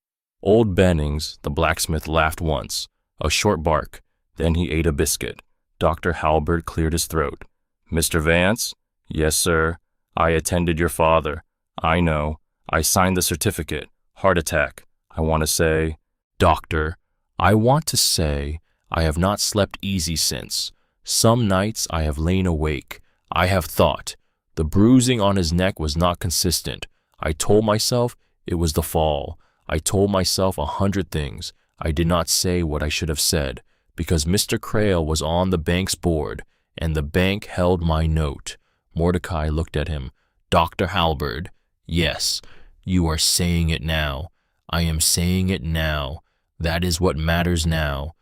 Old Bennings, the blacksmith, laughed once, a short bark. Then he ate a biscuit. Dr. Halbert cleared his throat. "Mr. Vance?" "Yes, sir. I attended your father. I know. I signed the certificate. Heart attack. I want to say—" "Doctor, I want to say I have not slept easy since. Some nights I have lain awake. I have thought. The bruising on his neck was not consistent. I told myself it was the fall. I told myself 100 things. I did not say what I should have said, because Mr. Crail was on the bank's board, and the bank held my note." Mordecai looked at him. "Dr. Halberd, yes, you are saying it now. I am saying it now. That is what matters now."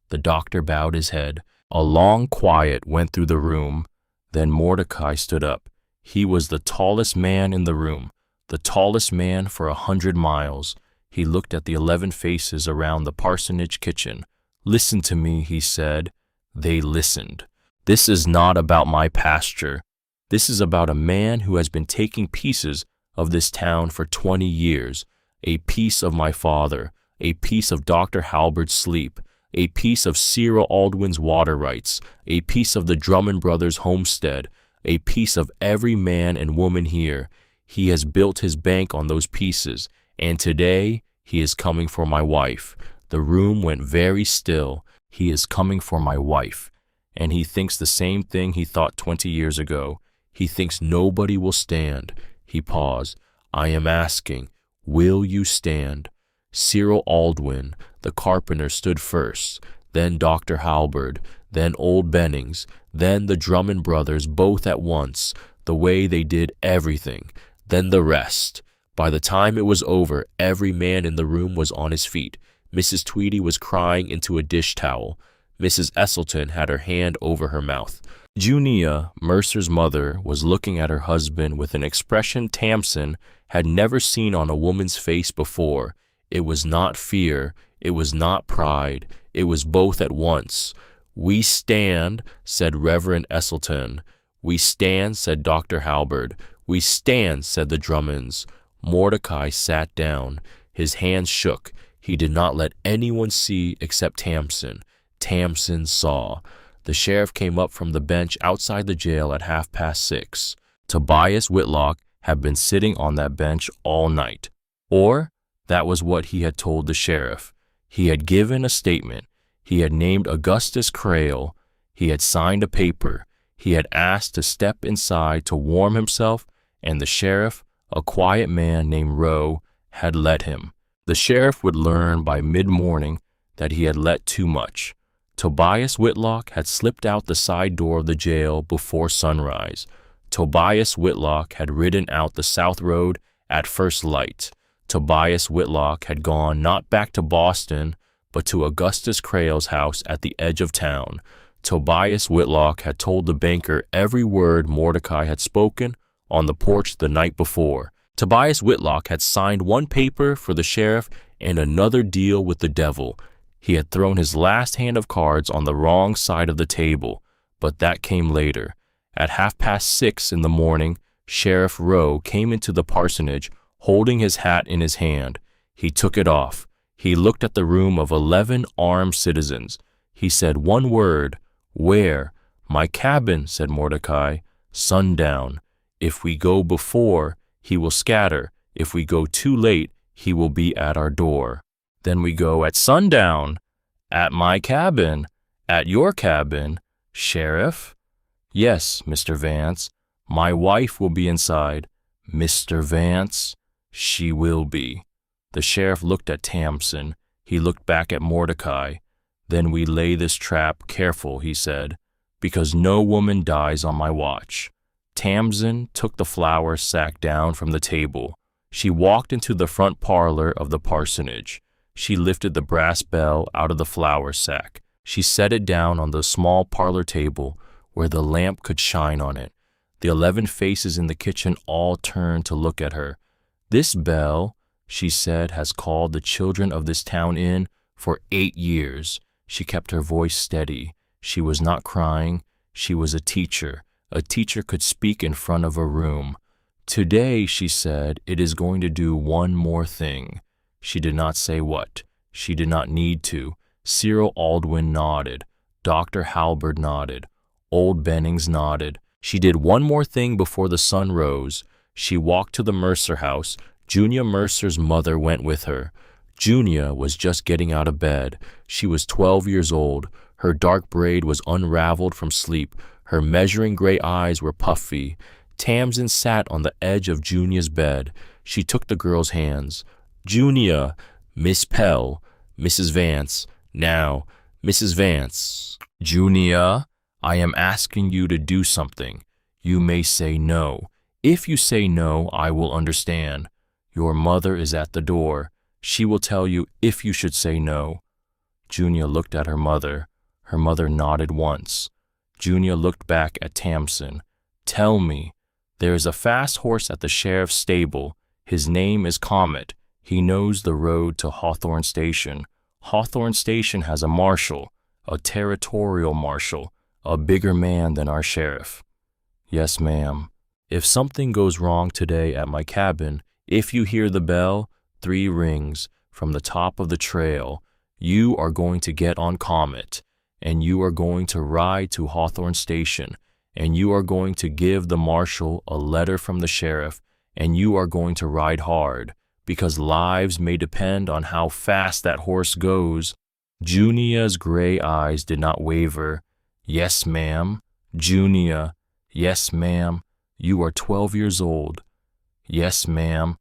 The doctor bowed his head. A long quiet went through the room. Then Mordecai stood up. He was the tallest man in the room, the tallest man for 100 miles. He looked at the 11 faces around the parsonage kitchen. "Listen to me," he said. They listened. "This is not about my pasture. This is about a man who has been taking pieces of this town for 20 years, a piece of my father, a piece of Dr. Halbert's sleep, a piece of Cyril Aldwin's water rights, a piece of the Drummond brothers' homestead, a piece of every man and woman here. He has built his bank on those pieces, and today he is coming for my wife." The room went very still. "He is coming for my wife, and he thinks the same thing he thought 20 years ago. He thinks nobody will stand." He paused. "I am asking, will you stand?" Cyril Aldwin, the carpenter, stood first, then Dr. Halberd, then old Bennings, then the Drummond brothers, both at once, the way they did everything, then the rest. By the time it was over, every man in the room was on his feet. Mrs. Tweedy was crying into a dish towel. Mrs. Esselton had her hand over her mouth. Junia, Mercer's mother, was looking at her husband with an expression Tamsin had never seen on a woman's face before. It was not fear, it was not pride, it was both at once. "We stand," said Reverend Esselton. "We stand," said Dr. Halberd. "We stand," said the Drummonds. Mordecai sat down. His hands shook. He did not let anyone see except Tamsin. Tamsin saw. The sheriff came up from the bench outside the jail at 6:30. Tobias Whitlock had been sitting on that bench all night. Or that was what he had told the sheriff. He had given a statement. He had named Augustus Crail. He had signed a paper. He had asked to step inside to warm himself, and the sheriff, a quiet man named Rowe, had let him. The sheriff would learn by mid-morning that he had let too much. Tobias Whitlock had slipped out the side door of the jail before sunrise. Tobias Whitlock had ridden out the south road at first light. Tobias Whitlock had gone not back to Boston, but to Augustus Crail's house at the edge of town. Tobias Whitlock had told the banker every word Mordecai had spoken on the porch the night before. Tobias Whitlock had signed one paper for the sheriff and another deal with the devil. He had thrown his last hand of cards on the wrong side of the table, but that came later. At 6:30 in the morning, Sheriff Rowe came into the parsonage holding his hat in his hand. He took it off. He looked at the room of 11 armed citizens. He said one word. "Where?" "My cabin," said Mordecai. "Sundown. If we go before, he will scatter. If we go too late, he will be at our door." "Then we go at sundown." "At my cabin." "At your cabin." "Sheriff?" "Yes, Mr. Vance. My wife will be inside." "Mr. Vance?" "She will be." The sheriff looked at Tamsin. He looked back at Mordecai. "Then we lay this trap careful," he said, "because no woman dies on my watch." Tamsin took the flour sack down from the table. She walked into the front parlor of the parsonage. She lifted the brass bell out of the flour sack. She set it down on the small parlor table where the lamp could shine on it. The 11 faces in the kitchen all turned to look at her. "This bell," she said, "has called the children of this town in for 8 years. She kept her voice steady. She was not crying. She was a teacher. a teacher could speak in front of a room. Today, she said, it is going to do one more thing. She did not say what. She did not need to. Cyril Aldwin nodded. Dr. Halberd nodded. Old Bennings nodded. She did one more thing before the sun rose. She walked to the Mercer house. Junia Mercer's mother went with her. Junia was just getting out of bed. She was 12 years old. Her dark braid was unraveled from sleep. Her measuring gray eyes were puffy. Tamsin sat on the edge of Junia's bed. She took the girl's hands. Junia, Miss Pell, Mrs. Vance. Now, Mrs. Vance. Junia, I am asking you to do something. You may say no. If you say no, I will understand. Your mother is at the door. She will tell you if you should say no. Junia looked at her mother. Her mother nodded once. Junia looked back at Tamsin. Tell me. There is a fast horse at the sheriff's stable. His name is Comet. He knows the road to Hawthorne Station. Hawthorne Station has a marshal, a territorial marshal, a bigger man than our sheriff. Yes, ma'am. If something goes wrong today at my cabin, if you hear the bell, 3 rings from the top of the trail, you are going to get on Comet, and you are going to ride to Hawthorne Station, and you are going to give the marshal a letter from the sheriff, and you are going to ride hard, because lives may depend on how fast that horse goes. Junia's gray eyes did not waver. Yes, ma'am. Junia. Yes, ma'am. You are 12 years old. Yes, ma'am.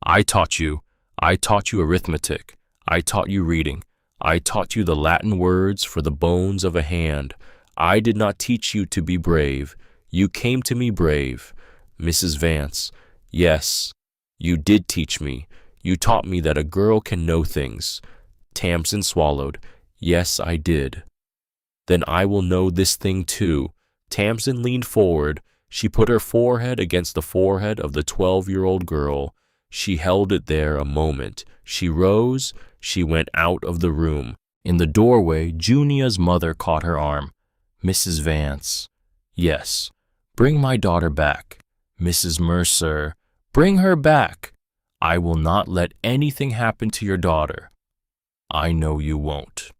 I taught you. I taught you arithmetic. I taught you reading. I taught you the Latin words for the bones of a hand. I did not teach you to be brave. You came to me brave. Mrs. Vance. Yes, you did teach me. You taught me that a girl can know things. Tamsin swallowed. Yes, I did. Then I will know this thing too. Tamsin leaned forward. She put her forehead against the forehead of the 12-year-old girl. She held it there a moment. She rose. She went out of the room. In the doorway, Junia's mother caught her arm. Mrs. Vance. Yes. Bring my daughter back. Mrs. Mercer. Bring her back. I will not let anything happen to your daughter. I know you won't.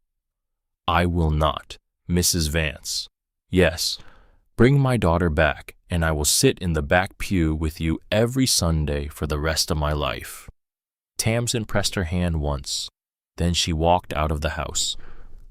I will not. Mrs. Vance. Yes. Bring my daughter back, and I will sit in the back pew with you every Sunday for the rest of my life. Tamsin pressed her hand once. Then she walked out of the house.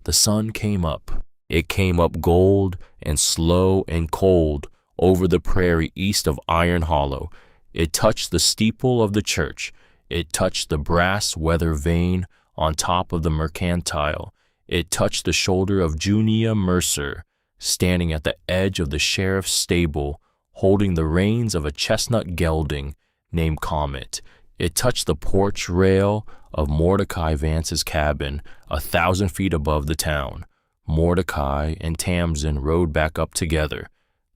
The sun came up. It came up gold and slow and cold over the prairie east of Iron Hollow. It touched the steeple of the church. It touched the brass weather vane on top of the mercantile. It touched the shoulder of Junia Mercer, standing at the edge of the sheriff's stable, holding the reins of a chestnut gelding named Comet. It touched the porch rail of Mordecai Vance's cabin, 1,000 feet above the town. Mordecai and Tamsin rode back up together.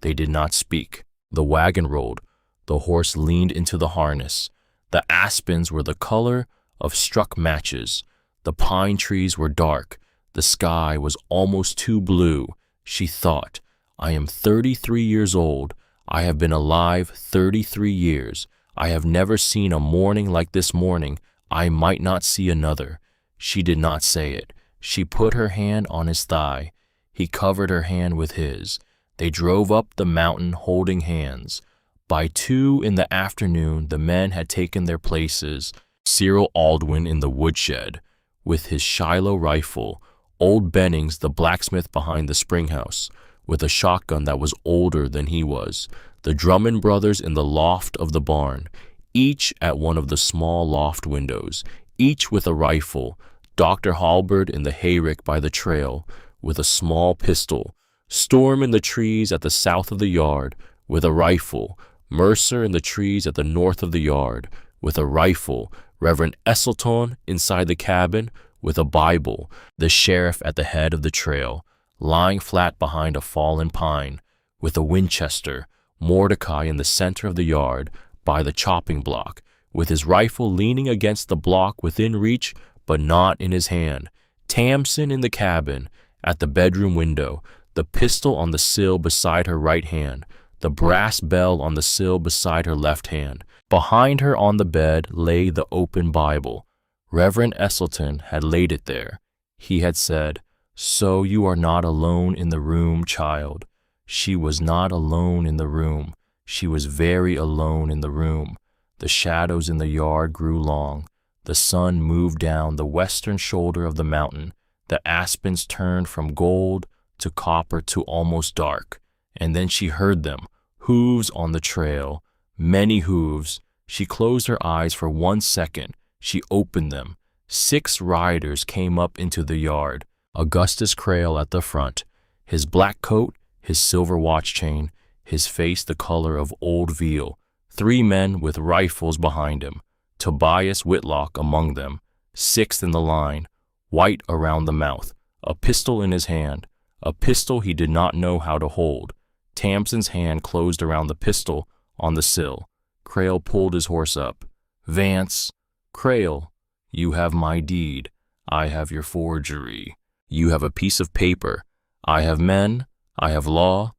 They did not speak. The wagon rolled. The horse leaned into the harness. The aspens were the color of struck matches. The pine trees were dark. The sky was almost too blue. She thought, I am 33 years old. I have been alive 33 years. I have never seen a morning like this morning. I might not see another. She did not say it. She put her hand on his thigh. He covered her hand with his. They drove up the mountain holding hands. By 2 in the afternoon, the men had taken their places. Cyril Aldwin in the woodshed, with his Shiloh rifle. Old Bennings, the blacksmith behind the spring house, with a shotgun that was older than he was. The Drummond brothers in the loft of the barn, each at one of the small loft windows, each with a rifle. Dr. Halberd in the hayrick by the trail, with a small pistol. Storm in the trees at the south of the yard, with a rifle. Mercer in the trees at the north of the yard, with a rifle. Reverend Esselton inside the cabin, with a Bible. The sheriff at the head of the trail, lying flat behind a fallen pine, with a Winchester. Mordecai in the center of the yard, by the chopping block, with his rifle leaning against the block within reach, but not in his hand. Tamsin in the cabin, at the bedroom window, the pistol on the sill beside her right hand, the brass bell on the sill beside her left hand. Behind her on the bed lay the open Bible. Reverend Esselton had laid it there. He had said, "So you are not alone in the room, child." She was not alone in the room. She was very alone in the room. The shadows in the yard grew long. The sun moved down the western shoulder of the mountain. The aspens turned from gold to copper to almost dark. And then she heard them, hooves on the trail, many hooves. She closed her eyes for 1 second. She opened them. 6 riders came up into the yard. Augustus Crail at the front, his black coat, his silver watch chain, his face the color of old veal. 3 men with rifles behind him. Tobias Whitlock among them, 6th in the line, white around the mouth, a pistol in his hand, a pistol he did not know how to hold. Tamsin's hand closed around the pistol on the sill. Crail pulled his horse up. "Vance, Crail, you have my deed. I have your forgery. You have a piece of paper. I have men. I have law.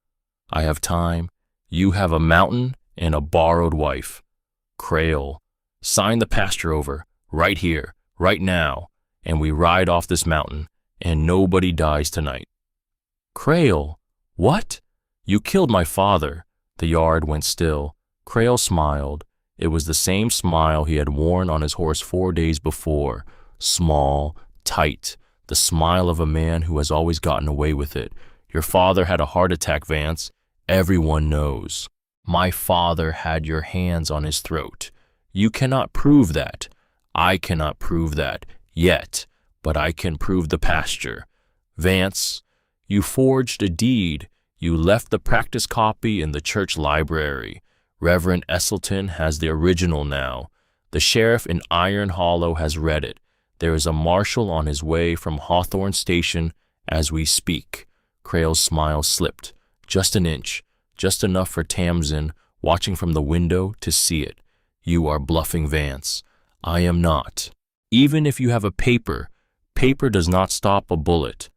I have time. You have a mountain and a borrowed wife. Crail, sign the pasture over, right here, right now, and we ride off this mountain, and nobody dies tonight." "Crail, what? You killed my father." The yard went still. Crail smiled. It was the same smile he had worn on his horse 4 days before. Small, tight, the smile of a man who has always gotten away with it. "Your father had a heart attack, Vance. Everyone knows." "My father had your hands on his throat." "You cannot prove that." "I cannot prove that, yet, but I can prove the pasture." "Vance, you forged a deed. You left the practice copy in the church library. Reverend Esselton has the original now. The sheriff in Iron Hollow has read it. There is a marshal on his way from Hawthorne Station as we speak." Crail's smile slipped, just an inch, just enough for Tamsin, watching from the window, to see it. "You are bluffing, Vance." "I am not. Even if you have a paper, paper does not stop a bullet."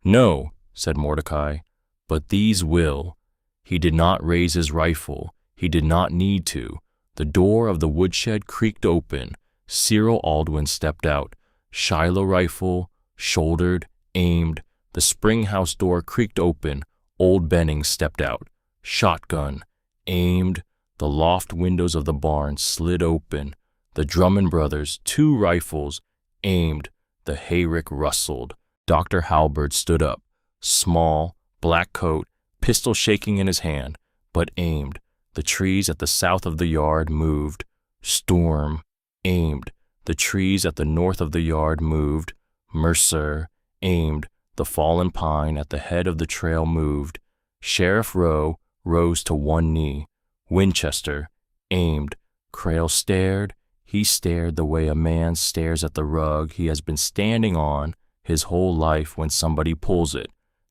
"No," said Mordecai, "but these will." He did not raise his rifle. He did not need to. The door of the woodshed creaked open. Cyril Aldwin stepped out. Shiloh rifle, shouldered, aimed. The spring house door creaked open. Old Benning stepped out. Shotgun, aimed. The loft windows of the barn slid open. The Drummond brothers, 2 rifles, aimed. The hayrick rustled. Dr. Halberd stood up. Small, black coat, pistol shaking in his hand, but aimed. The trees at the south of the yard moved. Storm, aimed. The trees at the north of the yard moved. Mercer, aimed. The fallen pine at the head of the trail moved. Sheriff Rowe rose to 1 knee. Winchester, aimed. Crail stared. He stared the way a man stares at the rug he has been standing on his whole life when somebody pulls it.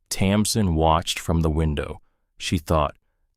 Tamsin watched from the window. She thought,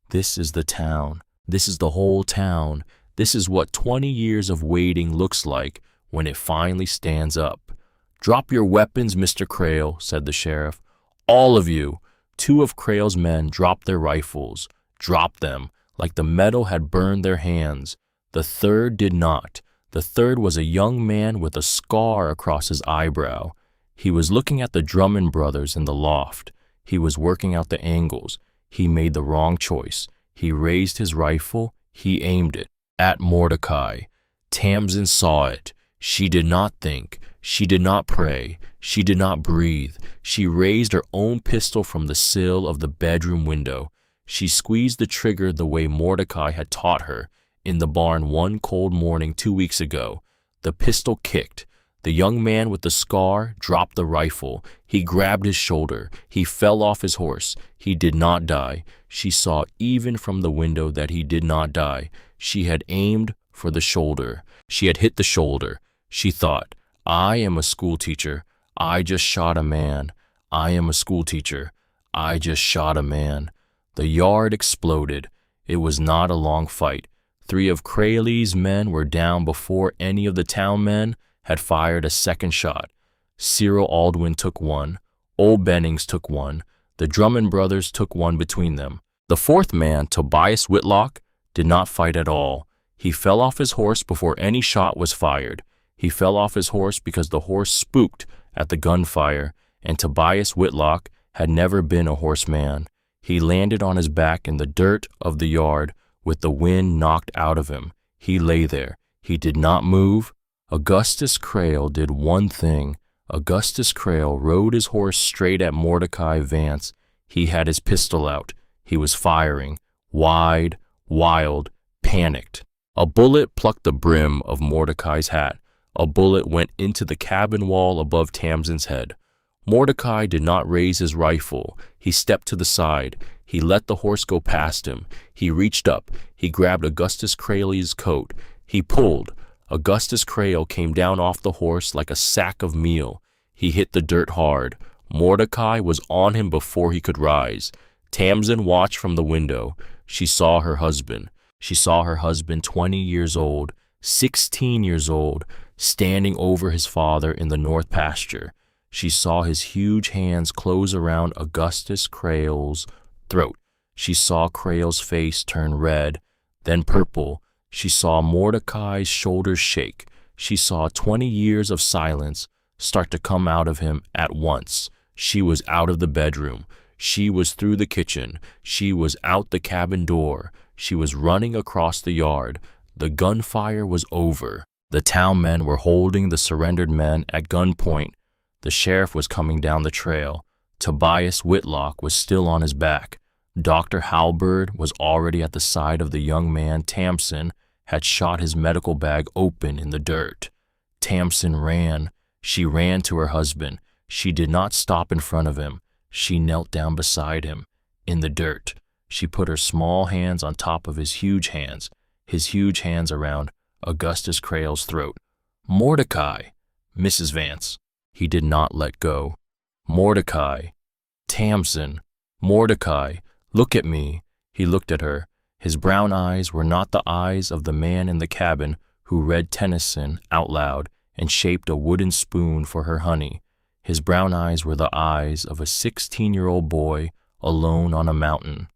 "This is the town. This is the whole town. This is what 20 years of waiting looks like when it finally stands up." "Drop your weapons, Mr. Crail," said the sheriff. "All of you." 2 of Crail's men dropped their rifles. Dropped them, like the metal had burned their hands. The 3rd did not. The 3rd was a young man with a scar across his eyebrow. He was looking at the Drummond brothers in the loft. He was working out the angles. He made the wrong choice. He raised his rifle. He aimed it at Mordecai. Tamsin saw it. She did not think. She did not pray. She did not breathe. She raised her own pistol from the sill of the bedroom window. She squeezed the trigger the way Mordecai had taught her in the barn one cold morning 2 weeks ago. The pistol kicked. The young man with the scar dropped the rifle. He grabbed his shoulder. He fell off his horse. He did not die. She saw even from the window that he did not die. She had aimed for the shoulder. She had hit the shoulder. She thought, "I am a schoolteacher. I just shot a man. I am a schoolteacher. I just shot a man." The yard exploded. It was not a long fight. 3 of Crayley's men were down before any of the town men had fired a second shot. Cyril Aldwin took one. Old Bennings took one. The Drummond brothers took one between them. The fourth man, Tobias Whitlock, did not fight at all. He fell off his horse before any shot was fired. He fell off his horse because the horse spooked at the gunfire, and Tobias Whitlock had never been a horseman. He landed on his back in the dirt of the yard with the wind knocked out of him. He lay there. He did not move. Augustus Crail did one thing. Augustus Crail rode his horse straight at Mordecai Vance. He had his pistol out. He was firing. Wide, wild, panicked. A bullet plucked the brim of Mordecai's hat. A bullet went into the cabin wall above Tamsin's head. Mordecai did not raise his rifle. He stepped to the side. He let the horse go past him. He reached up. He grabbed Augustus Crail's coat. He pulled. Augustus Crail came down off the horse like a sack of meal. He hit the dirt hard. Mordecai was on him before he could rise. Tamsin watched from the window. She saw her husband. She saw her husband 20 years old, 16 years old, standing over his father in the north pasture. She saw his huge hands close around Augustus Crail's throat. She saw Crail's face turn red, then purple. She saw Mordecai's shoulders shake. She saw 20 years of silence start to come out of him at once. She was out of the bedroom. She was through the kitchen. She was out the cabin door. She was running across the yard. The gunfire was over. The town men were holding the surrendered men at gunpoint. The sheriff was coming down the trail. Tobias Whitlock was still on his back. Dr. Halberd was already at the side of the young man. Tamsin had shot his medical bag open in the dirt. Tamsin ran. She ran to her husband. She did not stop in front of him. She knelt down beside him, in the dirt. She put her small hands on top of his huge hands around Augustus Crail's throat. Mordecai, Mrs. Vance. He did not let go. Mordecai. Tamsin. Mordecai, look at me. He looked at her. His brown eyes were not the eyes of the man in the cabin who read Tennyson out loud and shaped a wooden spoon for her honey. His brown eyes were the eyes of a 16-year-old boy alone on a mountain.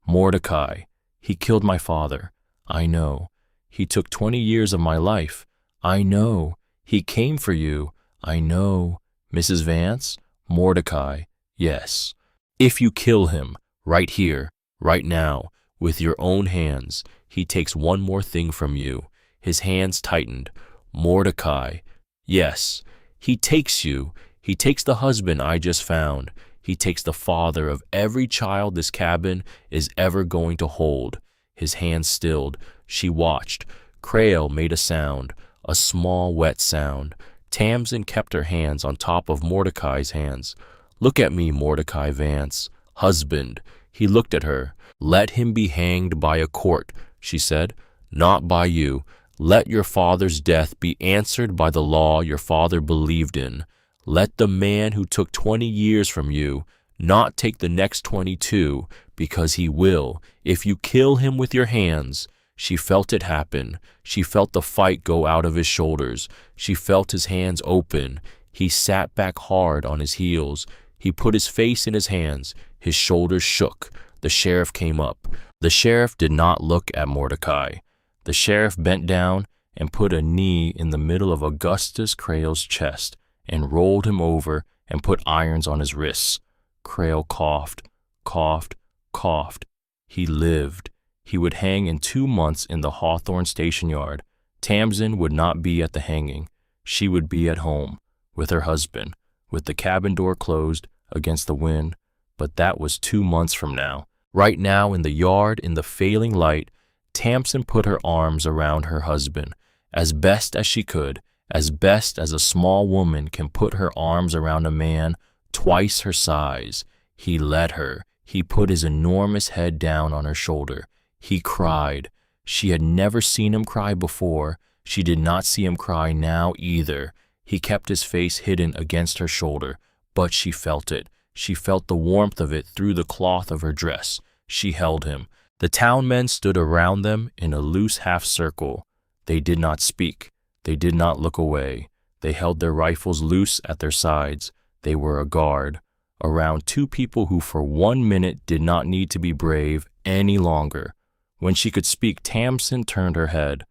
Mordecai, he killed my father. I know. He took 20 years of my life. I know. He came for you. I know. Mrs. Vance? Mordecai, yes. If you kill him, right here, right now, with your own hands, he takes one more thing from you. His hands tightened. Mordecai, yes. He takes you. He takes the husband I just found. He takes the father of every child this cabin is ever going to hold. His hands stilled. She watched. Crail made a sound, a small, wet sound. Tamsin kept her hands on top of Mordecai's hands. Look at me, Mordecai Vance. Husband. He looked at her. Let him be hanged by a court, she said. Not by you. Let your father's death be answered by the law your father believed in. Let the man who took 20 years from you not take the next 22, because he will, if you kill him with your hands. She felt it happen. She felt the fight go out of his shoulders. She felt his hands open. He sat back hard on his heels. He put his face in his hands. His shoulders shook. The sheriff came up. The sheriff did not look at Mordecai. The sheriff bent down and put a knee in the middle of Augustus Crail's chest and rolled him over and put irons on his wrists. Crail coughed, coughed, coughed. He lived. He would hang in 2 months in the Hawthorne station yard. Tamsin would not be at the hanging. She would be at home, with her husband, with the cabin door closed against the wind. But that was 2 months from now. Right now, in the yard, in the failing light, Tamsin put her arms around her husband, as best as she could, as best as a small woman can put her arms around a man twice her size. He let her. He put his enormous head down on her shoulder. He cried. She had never seen him cry before. She did not see him cry now either. He kept his face hidden against her shoulder, but she felt it. She felt the warmth of it through the cloth of her dress. She held him. The town men stood around them in a loose half-circle. They did not speak. They did not look away. They held their rifles loose at their sides. They were a guard around two people who for 1 minute did not need to be brave any longer. When she could speak, Tamsin turned her head.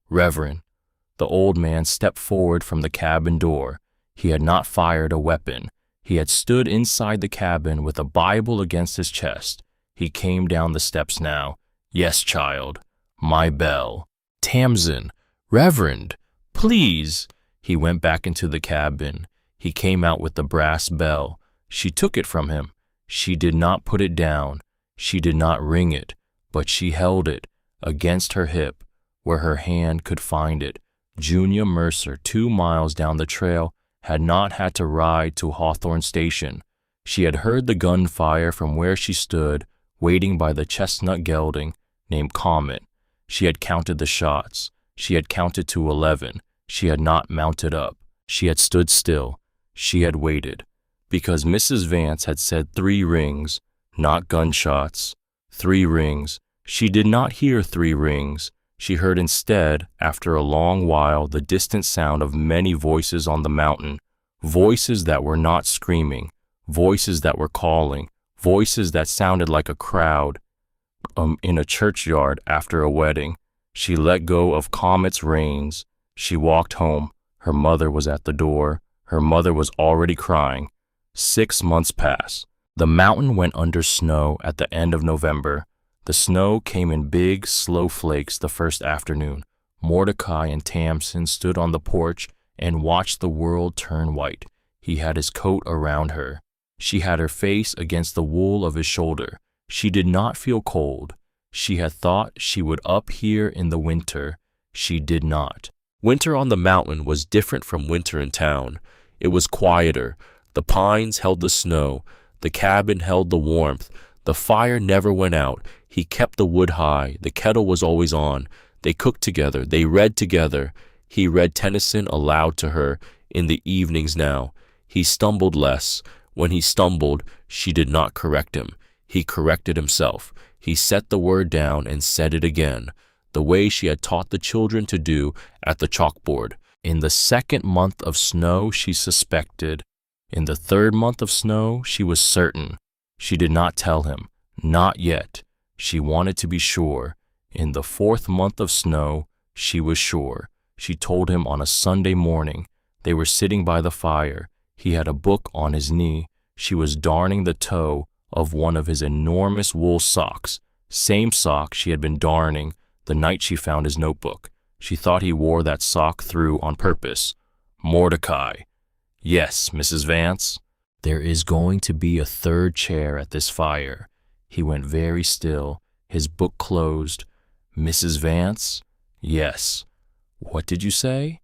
"Reverend." The old man stepped forward from the cabin door. He had not fired a weapon. He had stood inside the cabin with a Bible against his chest. He came down the steps now. "Yes, child. My bell." "Tamsin, Reverend, please." He went back into the cabin. He came out with the brass bell. She took it from him. She did not put it down. She did not ring it, but she held it against her hip where her hand could find it. Junior Mercer, 2 miles down the trail, had not had to ride to Hawthorne Station. She had heard the gunfire from where she stood, waiting by the chestnut gelding named Comet. She had counted the shots. She had counted to 11. She had not mounted up. She had stood still. She had waited. Because Mrs. Vance had said 3 rings, not gunshots. 3 rings. She did not hear 3 rings. She heard instead, after a long while, the distant sound of many voices on the mountain, voices that were not screaming, voices that were calling, voices that sounded like a crowd in a churchyard after a wedding. She let go of Comet's reins. She walked home. Her mother was at the door. Her mother was already crying. 6 months passed. The mountain went under snow at the end of November. The snow came in big, slow flakes the first afternoon. Mordecai and Tamsin stood on the porch and watched the world turn white. He had his coat around her. She had her face against the wool of his shoulder. She did not feel cold. She had thought she would up here in the winter. She did not. Winter on the mountain was different from winter in town. It was quieter. The pines held the snow. The cabin held the warmth. The fire never went out. He kept the wood high. The kettle was always on. They cooked together. They read together. He read Tennyson aloud to her in the evenings now. He stumbled less. When he stumbled, she did not correct him. He corrected himself. He set the word down and said it again, the way she had taught the children to do at the chalkboard. In the 2nd month of snow, she suspected. In the 3rd month of snow, she was certain. She did not tell him. Not yet. She wanted to be sure. In the 4th month of snow, she was sure. She told him on a Sunday morning. They were sitting by the fire. He had a book on his knee. She was darning the toe of one of his enormous wool socks, same sock she had been darning the night she found his notebook. She thought he wore that sock through on purpose. "Mordecai." "Yes, Mrs. Vance." "There is going to be a 3rd chair at this fire." He went very still, his book closed. "Mrs. Vance?" "Yes." "What did you say?"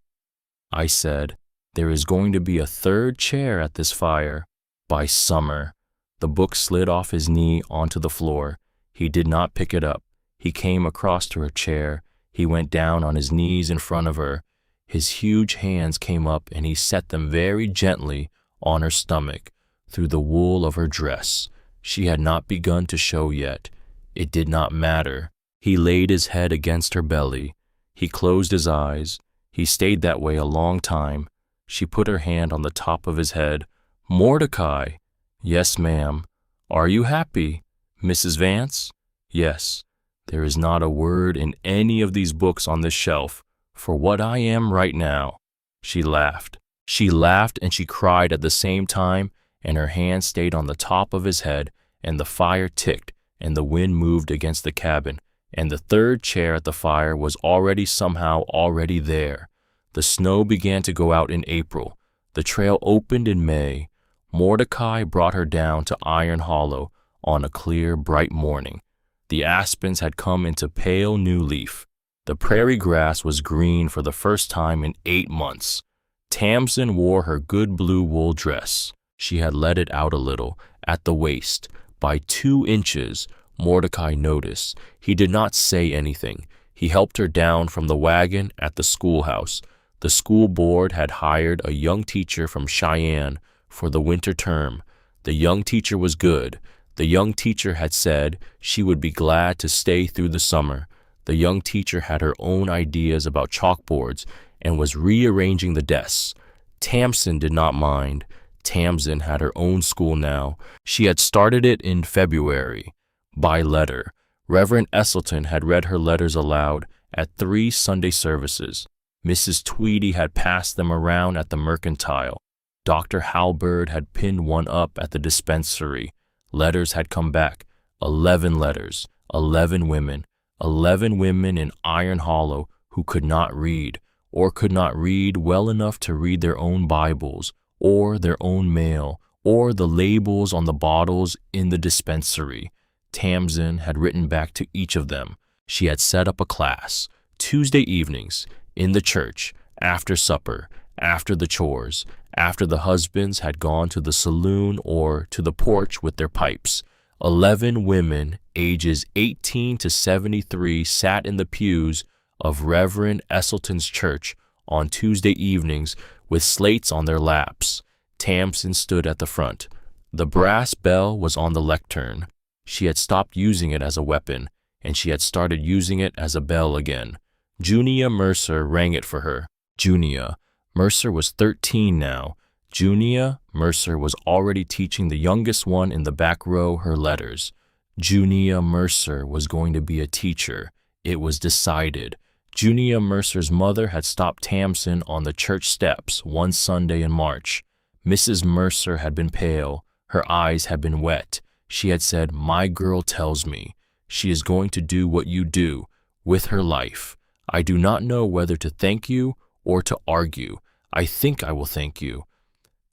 "I said, there is going to be a 3rd chair at this fire by summer." The book slid off his knee onto the floor. He did not pick it up. He came across to her chair. He went down on his knees in front of her. His huge hands came up and he set them very gently on her stomach, through the wool of her dress. She had not begun to show yet. It did not matter. He laid his head against her belly. He closed his eyes. He stayed that way a long time. She put her hand on the top of his head. "Mordecai." "Yes, ma'am." "Are you happy?" "Mrs. Vance?" "Yes." "There is not a word in any of these books on this shelf for what I am right now." She laughed. She laughed and she cried at the same time, and her hand stayed on the top of his head, and the fire ticked, and the wind moved against the cabin, and the 3rd chair at the fire was somehow already there. The snow began to go out in April. The trail opened in May. Mordecai brought her down to Iron Hollow on a clear, bright morning. The aspens had come into pale new leaf. The prairie grass was green for the first time in 8 months. Tamsin wore her good blue wool dress. She had let it out a little, at the waist, by 2 inches, Mordecai noticed. He did not say anything. He helped her down from the wagon at the schoolhouse. The school board had hired a young teacher from Cheyenne for the winter term. The young teacher was good. The young teacher had said she would be glad to stay through the summer. The young teacher had her own ideas about chalkboards and was rearranging the desks. Tamsin did not mind. Tamsin had her own school now. She had started it in February, by letter. Reverend Esselton had read her letters aloud at 3 Sunday services. Mrs. Tweedy had passed them around at the mercantile. Dr. Halberd had pinned one up at the dispensary. Letters had come back. 11 letters. 11 women. 11 women in Iron Hollow who could not read, or could not read well enough to read their own Bibles, or their own mail, or the labels on the bottles in the dispensary. Tamsin had written back to each of them. She had set up a class, Tuesday evenings, in the church, after supper, after the chores, after the husbands had gone to the saloon or to the porch with their pipes. 11 women, ages 18 to 73, sat in the pews of Reverend Esselton's church on Tuesday evenings with slates on their laps. Tamsin stood at the front. The brass bell was on the lectern. She had stopped using it as a weapon, and she had started using it as a bell again. Junia Mercer rang it for her. Junia Mercer was 13 now. Junia Mercer was already teaching the youngest one in the back row her letters. Junia Mercer was going to be a teacher. It was decided. Junia Mercer's mother had stopped Tamsin on the church steps one Sunday in March. Mrs. Mercer had been pale. Her eyes had been wet. She had said, "My girl tells me she is going to do what you do with her life. I do not know whether to thank you or to argue. I think I will thank you."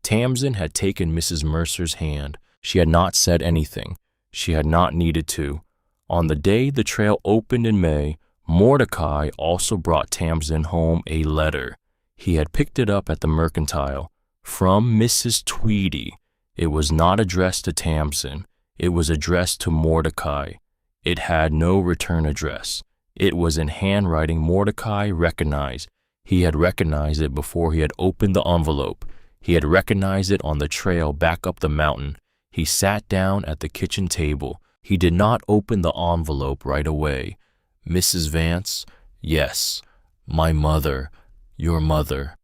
Tamsin had taken Mrs. Mercer's hand. She had not said anything. She had not needed to. On the day the trail opened in May, Mordecai also brought Tamsin home a letter. He had picked it up at the mercantile. From Mrs. Tweedy. It was not addressed to Tamsin. It was addressed to Mordecai. It had no return address. It was in handwriting Mordecai recognized. He had recognized it before he had opened the envelope. He had recognized it on the trail back up the mountain. He sat down at the kitchen table. He did not open the envelope right away. "Mrs. Vance, yes, my mother, your mother,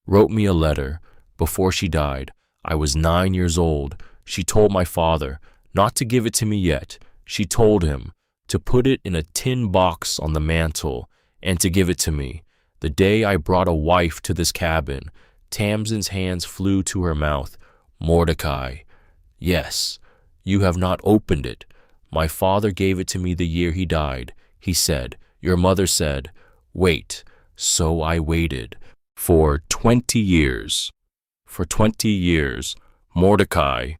wrote me a letter before she died. I was 9 years old. She told my father not to give it to me yet. She told him to put it in a tin box on the mantel and to give it to me. The day I brought a wife to this cabin." Tamsin's hands flew to her mouth. "Mordecai, yes, you have not opened it. My father gave it to me the year he died. He said, your mother said, wait. So I waited. For 20 years. For 20 years. Mordecai,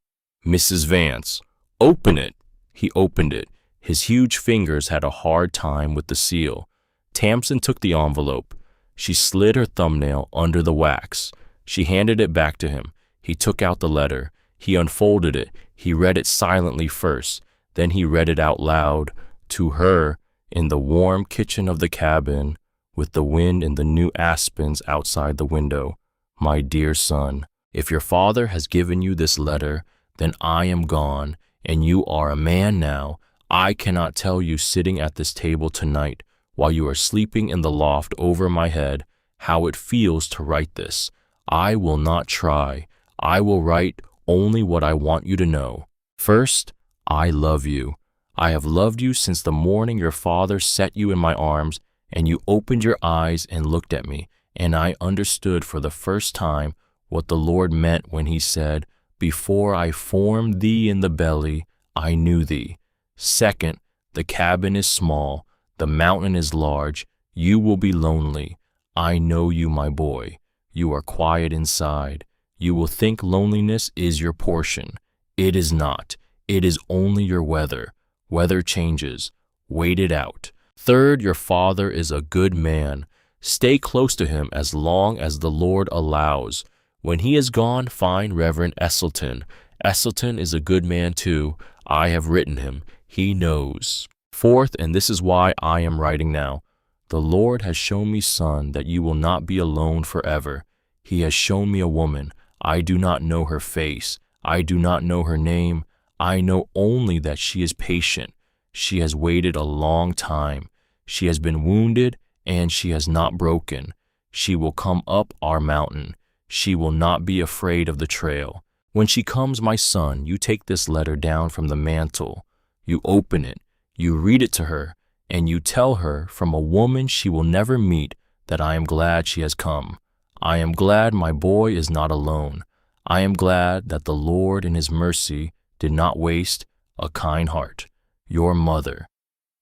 Mrs. Vance, open it." He opened it. His huge fingers had a hard time with the seal. Tamsin took the envelope. She slid her thumbnail under the wax. She handed it back to him. He took out the letter. He unfolded it. He read it silently first. Then he read it out loud to her in the warm kitchen of the cabin with the wind and the new aspens outside the window. "My dear son, if your father has given you this letter, then I am gone, and you are a man now. I cannot tell you sitting at this table tonight while you are sleeping in the loft over my head how it feels to write this. I will not try. I will write only what I want you to know. First, I love you. I have loved you since the morning your father set you in my arms and you opened your eyes and looked at me, and I understood for the first time what the Lord meant when he said, before I formed thee in the belly, I knew thee. Second, the cabin is small, the mountain is large, you will be lonely. I know you, my boy. You are quiet inside. You will think loneliness is your portion. It is not. It is only your weather. Weather changes. Wait it out. Third, your father is a good man. Stay close to him as long as the Lord allows. When he is gone, find Reverend Esselton. Esselton is a good man too. I have written him. He knows. Fourth, and this is why I am writing now. The Lord has shown me, son, that you will not be alone forever. He has shown me a woman. I do not know her face. I do not know her name. I know only that she is patient. She has waited a long time. She has been wounded, and she has not broken. She will come up our mountain. She will not be afraid of the trail. When she comes, my son, you take this letter down from the mantle. You open it, you read it to her, and you tell her from a woman she will never meet that I am glad she has come. I am glad my boy is not alone. I am glad that the Lord in his mercy did not waste a kind heart. Your mother,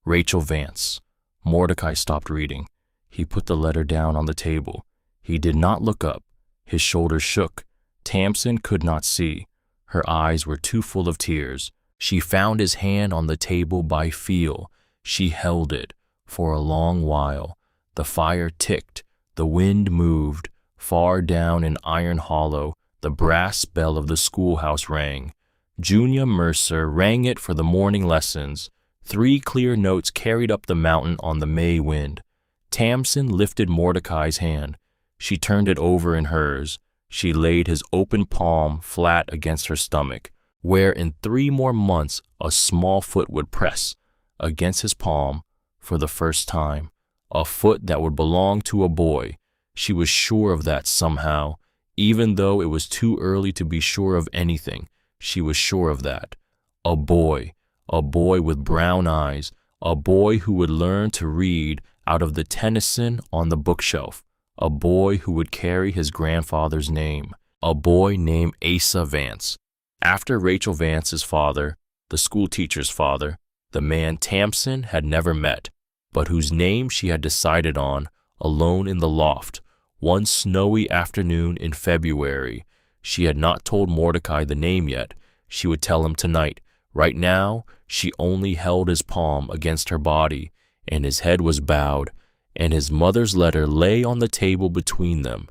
Rachel Vance. Mordecai stopped reading. He put the letter down on the table. He did not look up. His shoulders shook. Tamsin could not see. Her eyes were too full of tears. She found his hand on the table by feel. She held it for a long while. The fire ticked. The wind moved. Far down in Iron Hollow, the brass bell of the schoolhouse rang. Junior Mercer rang it for the morning lessons. 3 clear notes carried up the mountain on the May wind. Tamsin lifted Mordecai's hand. She turned it over in hers. She laid his open palm flat against her stomach, where in 3 more months a small foot would press against his palm for the first time, a foot that would belong to a boy. She was sure of that somehow, even though it was too early to be sure of anything. She was sure of that. A boy with brown eyes, a boy who would learn to read out of the Tennyson on the bookshelf, a boy who would carry his grandfather's name, a boy named Asa Vance. After Rachel Vance's father, the schoolteacher's father, the man Tamsin had never met, but whose name she had decided on alone in the loft, one snowy afternoon in February. She had not told Mordecai the name yet. She would tell him tonight. Right now, she only held his palm against her body, and his head was bowed, and his mother's letter lay on the table between them,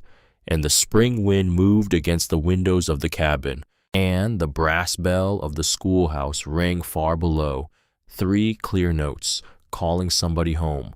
and the spring wind moved against the windows of the cabin, and the brass bell of the schoolhouse rang far below, 3 clear notes, calling somebody home.